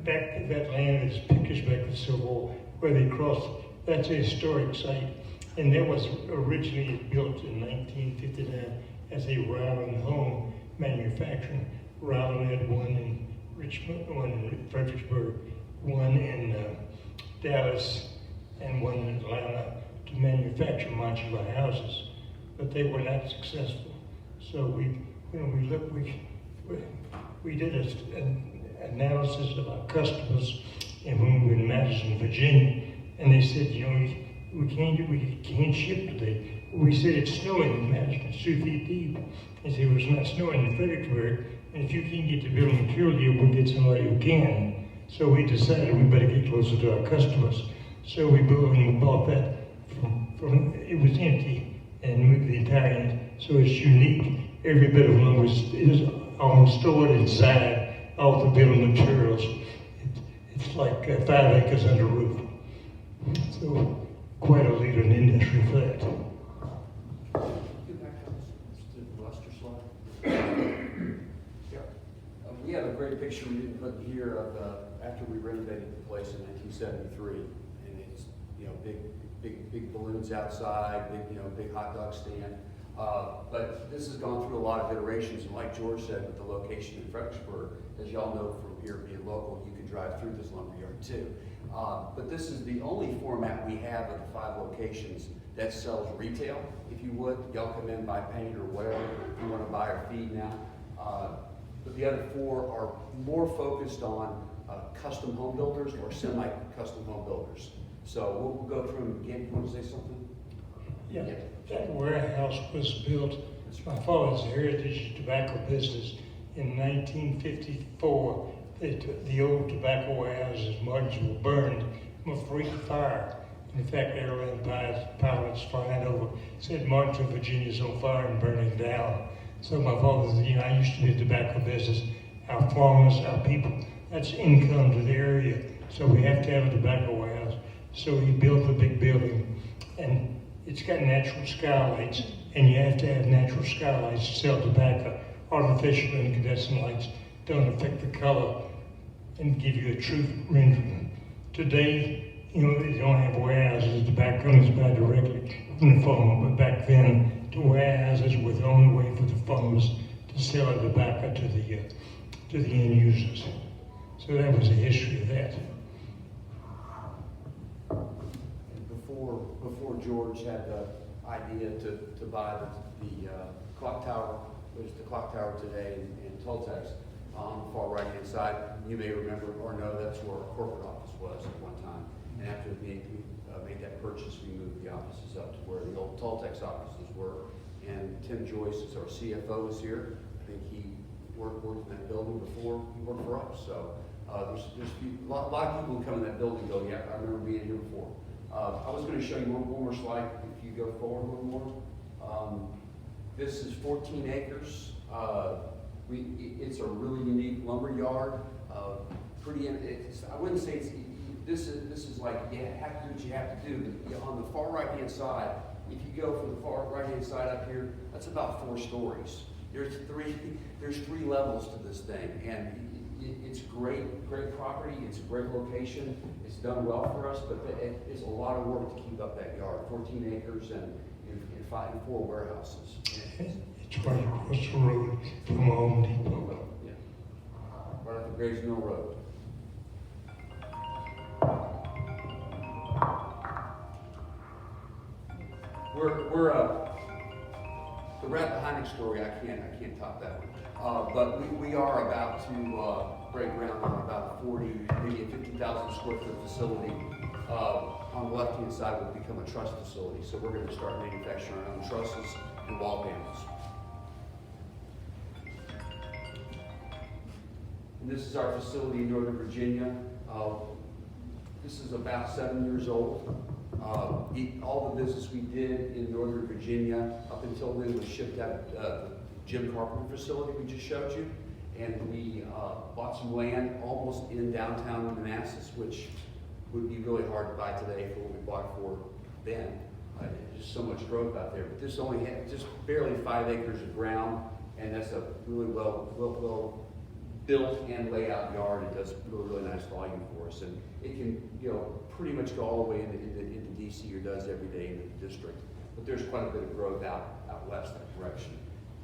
back that land is pictures back to the Civil War where they crossed. That's a historic site, and that was originally built in 1959 as a Ryland home manufacturing. Ryland had one in Richmond, one in Fredericksburg, one in Dallas, and one in Atlanta to manufacture modular houses, but they were not successful. So we did an analysis of our customers, and when we were in Madison, Virginia, and they said, we can't ship today. We said it's snowing in Madison, it's 2 feet deep. They said, well, it's not snowing in Fredericksburg, and if you can't get the building material here, we'll get somebody who can. So we decided we better get closer to our customers. So we bought that from it was empty, and moved the entire, so it's unique. Every bit of lumber is stored inside all the building materials. It's like 5 acres under roof. So quite a leader in the industry for that. We have a great picture we didn't put here of after we renovated the place in 1973, and it's big balloons outside, big hot dog stand. But this has gone through a lot of iterations, and like George said, with the location in Fredericksburg, as y'all know from here being local, you can drive through this lumberyard too. But this is the only format we have of the 5 locations that sells retail. If you would, y'all come in, buy paint or whatever you want to buy or feed now. But the other 4 are more focused on custom home builders or semi-custom home builders. So we'll go through them again. You want to say something? Yeah, that warehouse was built, my father's heritage tobacco business. In 1954, the old tobacco warehouses in Martinsville burned from a freak fire. In fact, airline pilots flying over said Martinsville, Virginia's on fire and burning down. So my father said, I used to be in the tobacco business. Our farmers, our people, that's income to the area. So we have to have a tobacco warehouse. So he built a big building, and it's got natural skylights, and you have to have natural skylights to sell tobacco. Artificial incandescent lights don't affect the color and give you a true rendering. Today, they don't have warehouses. The tobacco companies buy directly from the farmer, but back then, the warehouses were the only way for the farmers to sell the tobacco to the end users. So that was the history of that. Before George had the idea to buy the clock tower, there's the clock tower today in Tultex on the far right-hand side. You may remember or know that's where our corporate office was at one time. And after we made that purchase, we moved the offices up to where the old Tultex offices were. And Tim Joyce is our CFO is here. I think he worked in that building before he worked for us. So there's a lot of people who come in that building and go, yeah, I remember being here before. I was going to show you one more slide. If you go forward a little more. This is 14 acres. It's a really unique lumber yard. I wouldn't say this is like you have to do what you have to do. But on the far right hand side, if you go from the far right hand side up here, that's about 4 stories. There's three levels to this thing, and it's great property. It's a great location. It's done well for us, but it's a lot of work to keep up that yard. 14 acres and 4 warehouses. It's right across the road from Home Depot. Yeah, right off the Grays Mill Road. We're the Rappahannock story. I can't top that one. But we are about to break ground on about a 40, maybe a 50,000 square foot facility. On the left-hand side will become a truss facility. So we're going to start manufacturing our own trusses and wall panels. And this is our facility in Northern Virginia. This is about 7 years old. All the business we did in Northern Virginia up until then was shipped out of the Jim Carpenter facility we just showed you. And we bought some land almost in downtown Manassas, which would be really hard to buy today for what we bought for then. There's just so much growth out there. But this only had just barely 5 acres of ground, and that's a really well built and laid out yard. It does really nice volume for us, and it can, you know, pretty much go all the way into DC, or does every day into the district. But there's quite a bit of growth out west that direction.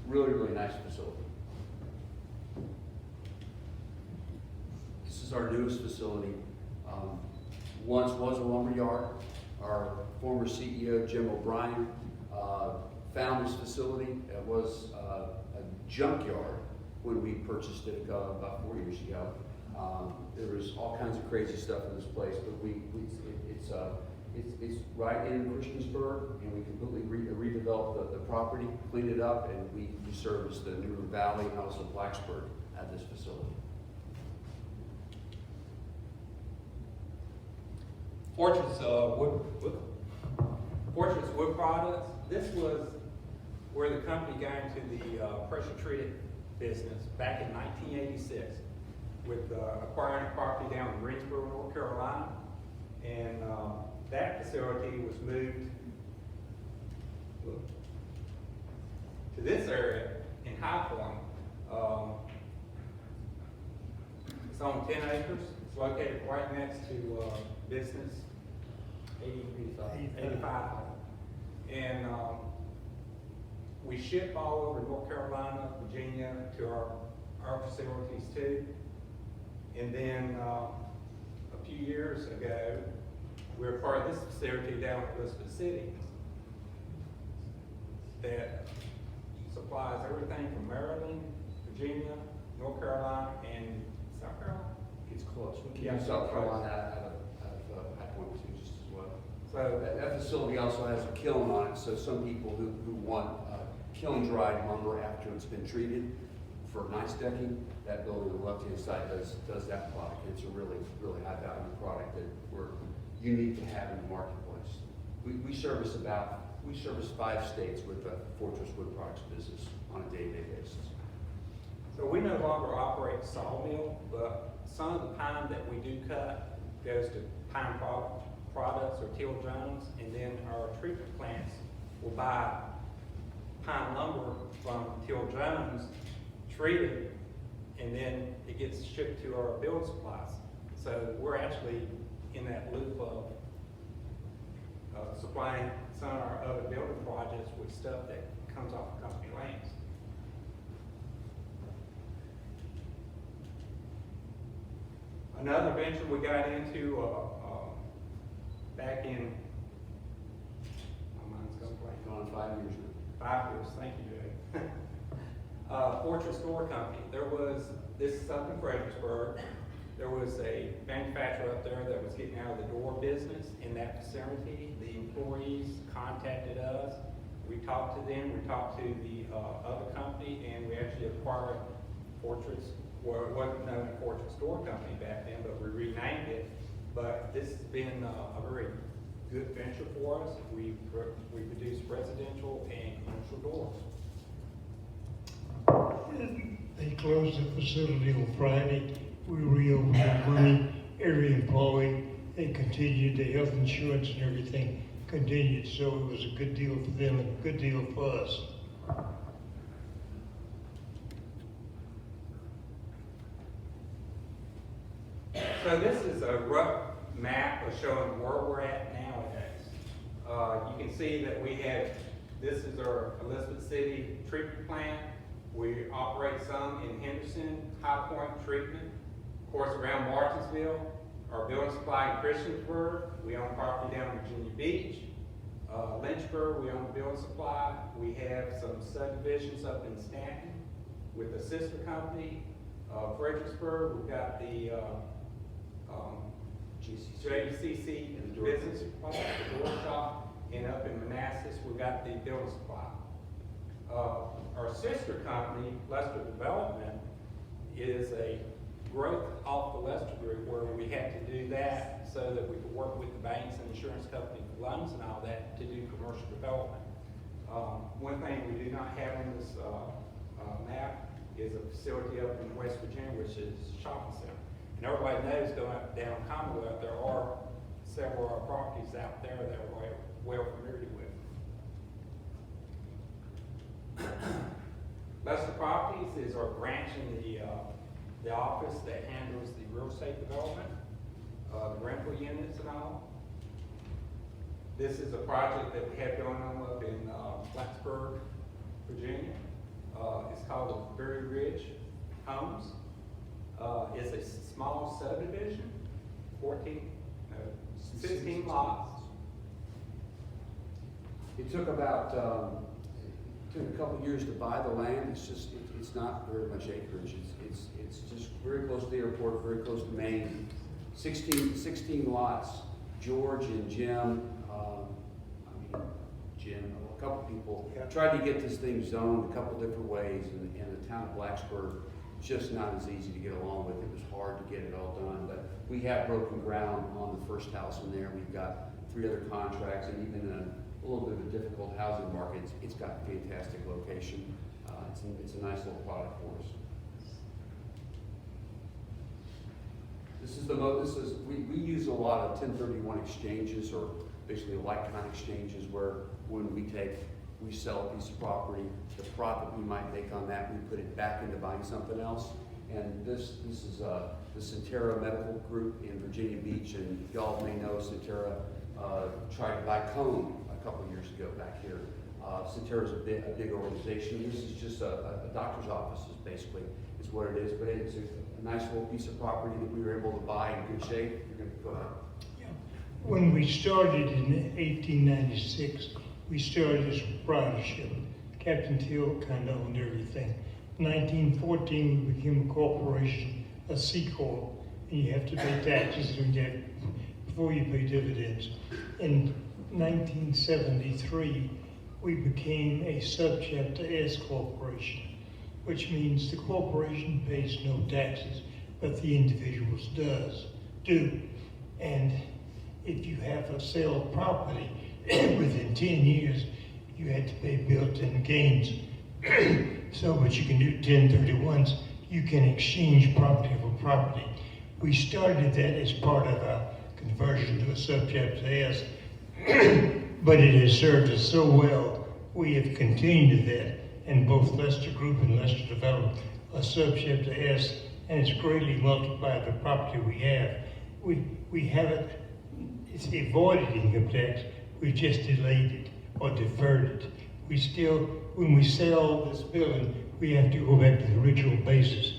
Really nice facility. This is our newest facility. Once was a lumber yard. Our former CEO, Jim O'Brien, found this facility. It was a junkyard when we purchased it about 4 years ago. There was all kinds of crazy stuff in this place, but it's right in Christiansburg, and we completely redeveloped the property, cleaned it up, and we service the New River Valley and also Blacksburg at this facility. Fortress Wood Products. This was where the company got into the pressure treated business back in 1986 with acquiring property down in Greensboro, North Carolina. And that facility was moved to this area in High Point. It's on 10 acres. It's located right next to business 85. And we ship all over North Carolina, Virginia to our facilities too. And then a few years ago, we were part of this facility down in Elizabeth City that supplies everything from Maryland, Virginia, North Carolina, and South Carolina. It's close. We Yeah, can use South close. Carolina out of High Point too, just as well. So That facility also has a kiln on it, so some people who want kiln dried lumber after it's been treated for nice decking, that building on the left-hand side does that product. It's a really high value product that we're unique to have in the marketplace. We service 5 states with the Fortress Wood Products business on a day-to-day basis. So we no longer operate the sawmill, but some of the pine that we do cut goes to Pine Products or Teal Jones, and then our treatment plants will buy pine lumber from Teal Jones, treat it, and then it gets shipped to our building supplies. So we're actually in that loop of supplying some of our other building projects with stuff that comes off the company lands. Another venture we got into back in, my mind's going blank. Going on 5 years now. 5 years, thank you, Jay. Fortress Door Company. This is up in Fredericksburg. There was a manufacturer up there that was getting out of the door business in that vicinity. The employees contacted us. We talked to them, we talked to the other company, and we actually acquired Fortress, or it wasn't known as Fortress Door Company back then, but we renamed it. But this has been a very good venture for us. We produce residential and commercial doors. They closed the facility on Friday. We reopened the money, every employee, they continued, the health insurance and everything continued, so it was a good deal for them and a good deal for us. So this is a rough map of showing where we're at nowadays. You can see that this is our Elizabeth City treatment plant. We operate some in Henderson, High Point treatment. Of course, around Martinsville, our building supply in Christiansburg. We own property down in Virginia Beach. Lynchburg, we own the building supply. We have some subdivisions up in Stanton with a sister company. Fredericksburg, we've got the JCC And the door business supply, the door shop, and up in Manassas, we've got the building supply. Our sister company, Lester Development, is a growth off the Lester Group where we had to do that so that we could work with the banks and insurance company loans and all that to do commercial development. One thing we do not have on this map is a facility up in West Virginia, which is a shopping center. And everybody knows going up down Commonwealth, there are several properties out there that we're well familiar with. Lester Properties is our branch in the office that handles the real estate development, the rental units and all. This is a project that we have going on up in Blacksburg, Virginia. It's called the Berry Ridge Homes. It's a small subdivision, 16 lots. It took about, took a couple years to buy the land. It's not very much acreage. It's just very close to the airport, very close to Maine. 16 lots. George and Jim, a couple people tried to get this thing zoned a couple different ways, and the town of Blacksburg, just not as easy to get along with. It was hard to get it all done, but we have broken ground on the first house in there. We've got 3 other contracts, and even in a little bit of a difficult housing market, it's got a fantastic location. It's a nice little product for us. We use a lot of 1031 exchanges, or basically like-kind exchanges, where when we sell a piece of property, the profit we might make on that, we put it back into buying something else. And this is the Centera Medical Group in Virginia Beach, and y'all may know Centera tried to buy Cone a couple of years ago back here. Centera is a big organization. This is just a doctor's office, basically, is what it is. But it's a nice little piece of property that we were able to buy in good shape. You're going to go ahead. When we started in 1896, we started as a proprietorship. Captain Till kind of owned everything. 1914, we became a corporation, a C Corp, and you have to pay taxes before you pay dividends. In 1973, we became a subchapter S corporation, which means the corporation pays no taxes, but the individuals do. And if you have a sale of property within 10 years, you had to pay built-in gains. So, but you can do 1031s, you can exchange property for property. We started that as part of a conversion to a subchapter S, but it has served us so well, we have continued that, and both Lester Group and Lester developed a subchapter S, and it's greatly multiplied the property we have. We haven't, it's avoided income tax, we just delayed it or deferred it. We still, when we sell this building, we have to go back to the original basis.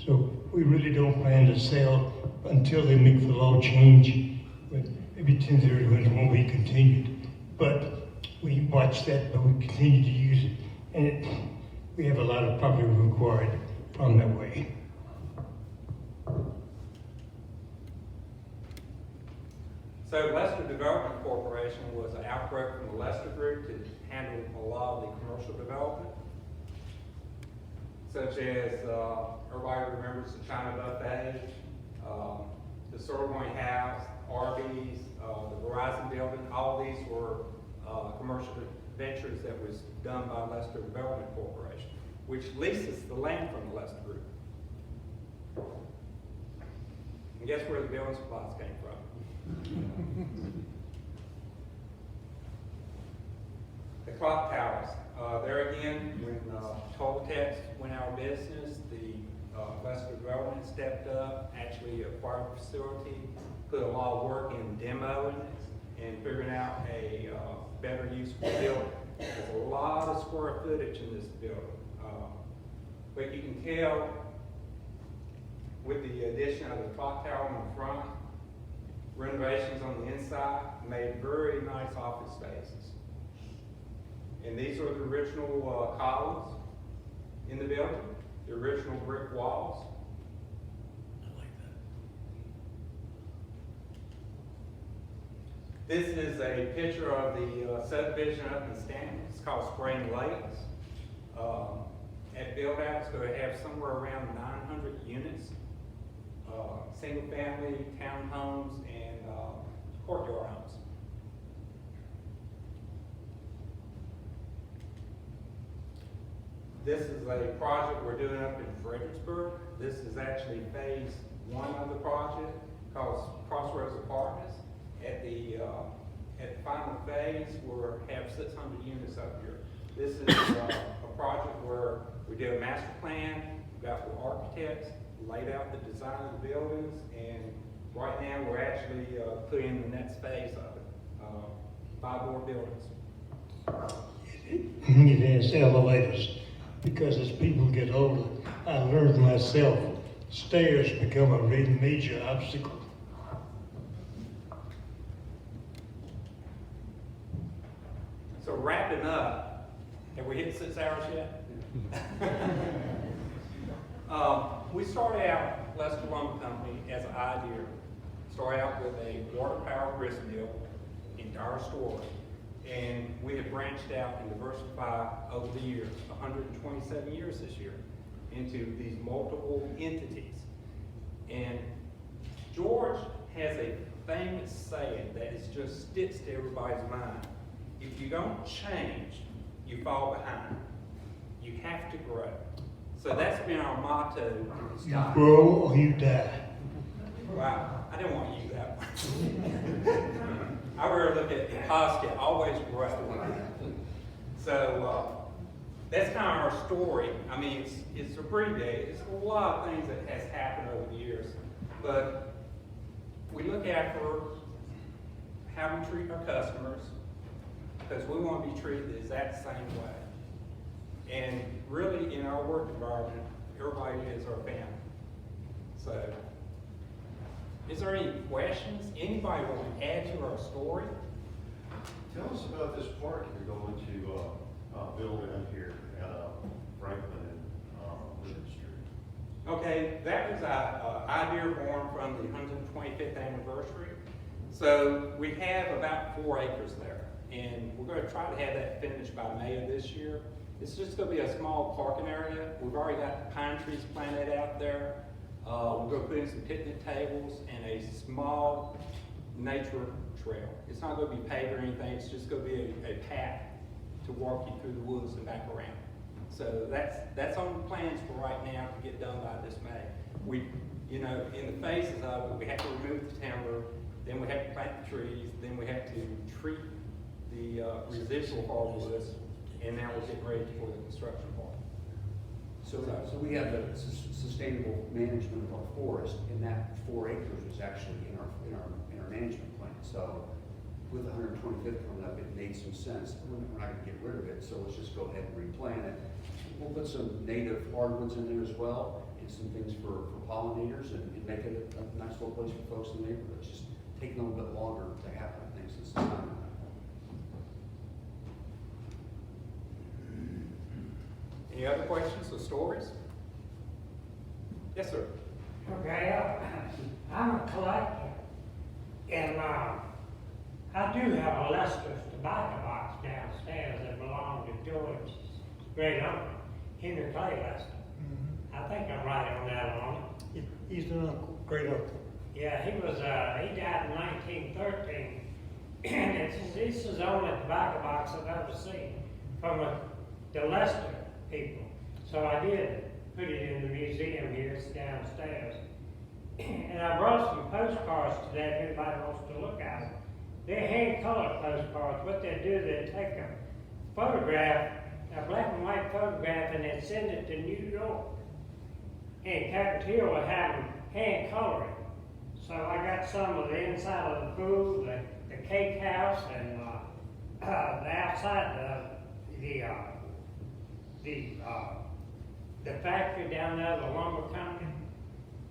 So we really don't plan to sell until they make the law change. But maybe 1031 won't be continued. But we watch that, but we continue to use it. And we have a lot of property required from that way. So Lester Development Corporation was an outgrowth from the Lester Group to handle a lot of the commercial development, such as everybody remembers the China Buffet, the Sirloin House, Arby's, the Verizon Building. All these were commercial ventures that was done by Lester Development Corporation, which leases the land from the Lester Group. And guess where the building supplies came from? The clock towers. There again, when Toltex went out of business, the Lester Development stepped up, actually acquired the facility, put a lot of work in demoing it and figuring out a better use for the building. There's a lot of square footage in this building. But you can tell with the addition of the clock tower in the front, renovations on the inside made very nice office spaces. And these are the original columns in the building, the original brick walls. I like that. This is a picture of the subdivision up in Stanton. It's called Spring Lakes. At build out, it's going to have somewhere around 900 units, single family, townhomes, and courtyard homes. This is a project we're doing up in Fredericksburg. This is actually phase 1 of the project called Crossroads Apartments. At the final phase, we'll have 600 units up here. This is a project where we did a master plan, got with architects, laid out the design of the buildings, and right now we're actually putting in the next phase of it. 5 more buildings. It has elevators, because as people get older, I learned myself, stairs become a really major obstacle. So wrapping up, have we hit 6 hours yet? We started out, Lester Lumber Company, as an idea. Started out with a water-powered grist mill in Dyer Store. And we have branched out and diversified over the years, 127 years this year, into these multiple entities. And George has a famous saying that is just sticks to everybody's mind. If you don't change, you fall behind. You have to grow. So that's been our motto. You grow or you die. Wow, I didn't want to use that one. I really look at the positive, always grow. So that's kind of our story. I mean, it's abbreviated. It's a lot of things that has happened over the years. But we look after how we treat our customers, because we want to be treated the exact same way. And really, in our work environment, everybody is our family. So, is there any questions? Anybody want to add to our story? Tell us about this park you're going to build in here at Franklin and Linden Street. Okay, that was an idea born from the 125th anniversary. So we have about 4 acres there, and we're going to try to have that finished by May of this year. It's just going to be a small parking area. We've already got pine trees planted out there. We're going to put in some picnic tables and a small nature trail. It's not going to be paved or anything. It's just going to be a path to walk you through the woods and back around. So that's on the plans for right now to get done by this May. We, in the phases of it, we have to remove the timber, then we have to plant the trees, then we have to treat the residual hardwoods, and now we're getting ready for the construction part. So we have the sustainable management of our forest, and that 4 acres is actually in our management plan. So with 125th coming up, it made some sense. We're not going to get rid of it, so let's just go ahead and replant it. We'll put some native hardwoods in there as well, and some things for pollinators, and make it a nice little place for folks in the neighborhood. It's just taking a little bit longer to happen, I think, since the time. Any other questions or stories? Yes, sir. Okay, I'm a collector, and I do have a Lester's tobacco box downstairs that belonged to George's great uncle, Henry Clay Lester. I think I'm right on that one. He's an uncle, great uncle. Yeah, he died in 1913, and this is the only tobacco box I've ever seen from the Lester people. So I did put it in the museum here, it's downstairs. And I brought some postcards today if anybody wants to look at them. They're hand-colored postcards. What they do, they take a photograph, a black and white photograph, and then send it to New York. And Captain Hill will have them hand-colored. So I got some of the inside of the pool, the cake house, and the outside, the factory down there, the lumber company.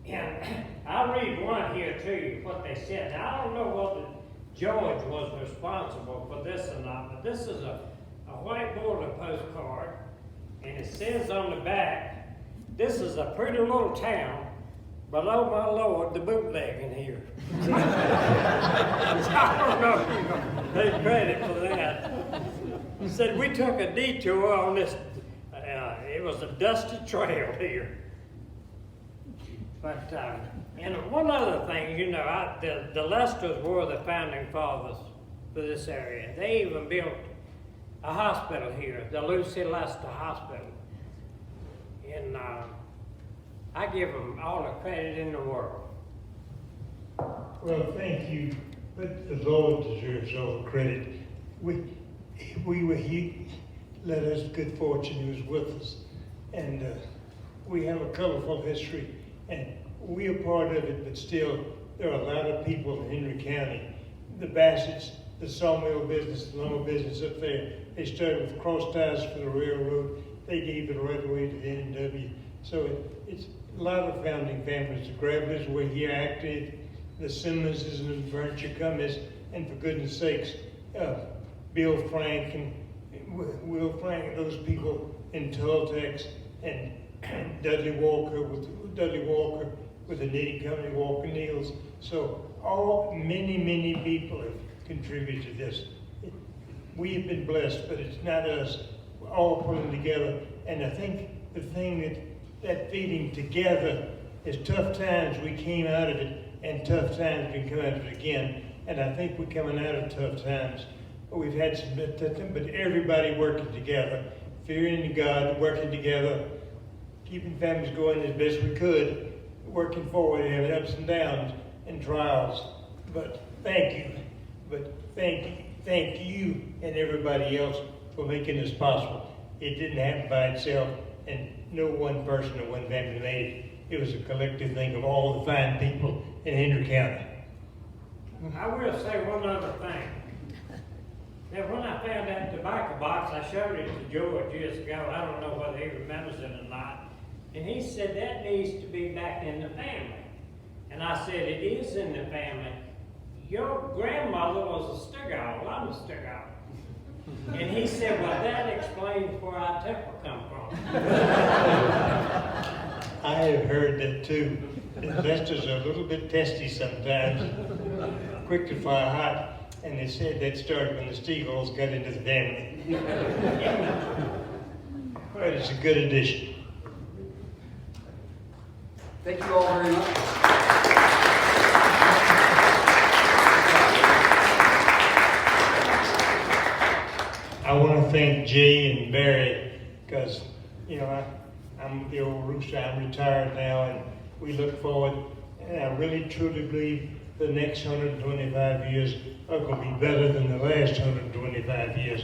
And I'll read one here to you, what they said. Now, I don't know whether George was responsible for this or not, but this is a white border postcard, and it says on the back, this is a pretty little town, but oh my Lord, the bootlegging here. I don't know if you can take credit for that. He said, we took a detour on this, it was a dusty trail here. But, and one other thing, the Lesters were the founding fathers for this area. They even built a hospital here, the Lucy Lester Hospital. And I give them all the credit in the world. Well, thank you, but the Lord deserves all the credit. He let us good fortune, he was with us, and we have a colorful history, and we are part of it, but still, there are a lot of people in Henry County. The Bassett's, the sawmill business, the lumber business up there, they started with cross ties for the railroad, they gave it right away to the N&W. So it's a lot of founding families. The Gravellers were here active, the Simmonses and the furniture companies, and for goodness sakes, Bill Frank and Will Frank, those people in Tultex, and Dudley Walker with the knitting company, Walker Neals. So many people have contributed to this. We have been blessed, but it's not us. We're all pulling together, and I think the thing that feeding together is tough times. We came out of it, and tough times we can come out of it again. And I think we're coming out of tough times. We've had some, but everybody working together, fearing God, working together, keeping families going as best we could, working forward, having ups and downs and trials. But thank you and everybody else for making this possible. It didn't happen by itself, and no one person or one family made it. It was a collective thing of all the fine people in Henry County. I will say one other thing. Now, when I found that tobacco box, I showed it to George years ago. I don't know whether he remembers it or not. And he said that needs to be back in the family. And I said, it is in the family. Your grandmother was a Stigall. I'm a Stigall. And he said, well, that explains where our temper come from. I have heard that too. Investors are a little bit testy sometimes, quick to fire hot. And they said that started when the Steagles got into the family. But it's a good addition. Thank you all very much. I want to thank Jay and Barry because, I'm the old rooster. I'm retired now, and we look forward. And I really truly believe the next 125 years are going to be better than the last 125 years.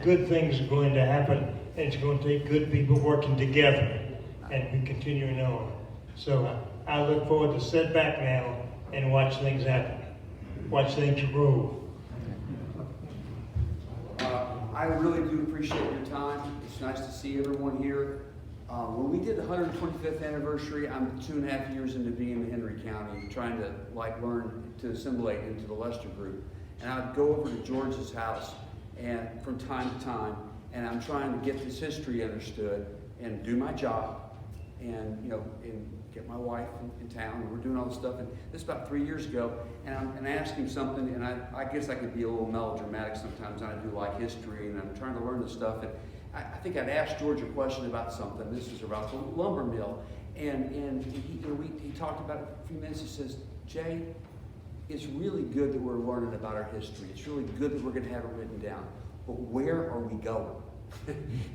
Good things are going to happen, and it's going to take good people working together, and we continuing on. So I look forward to sit back now and watch things happen, watch things grow. I really do appreciate your time. It's nice to see everyone here. When we did the 125th anniversary, I'm 2.5 years into being in Henry County, trying to learn to assimilate into the Lester group. And I'd go over to George's house and from time to time, and I'm trying to get this history understood and do my job and get my wife in town, and we're doing all this stuff. And this is about 3 years ago, and I asked him something, and I guess I could be a little melodramatic sometimes, and I do like history, and I'm trying to learn this stuff. And I think I'd asked George a question about something. This was about the lumber mill, and he talked about it for a few minutes. He says, Jay, it's really good that we're learning about our history. It's really good that we're going to have it written down. But where are we going?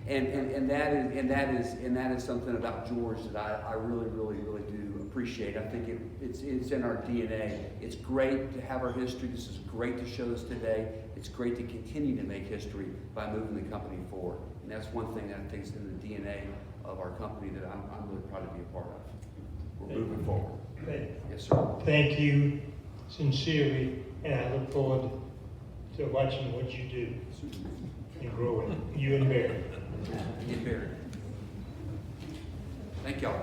and that is something about George that I really do appreciate. I think it's in our DNA. It's great to have our history. This is great to show us today. It's great to continue to make history by moving the company forward. And that's one thing that I think is in the DNA of our company that I'm really proud to be a part of. We're moving forward. Yes, sir. Thank you sincerely, and I look forward to watching what you do and growing. You and Barry. Get buried. Thank y'all.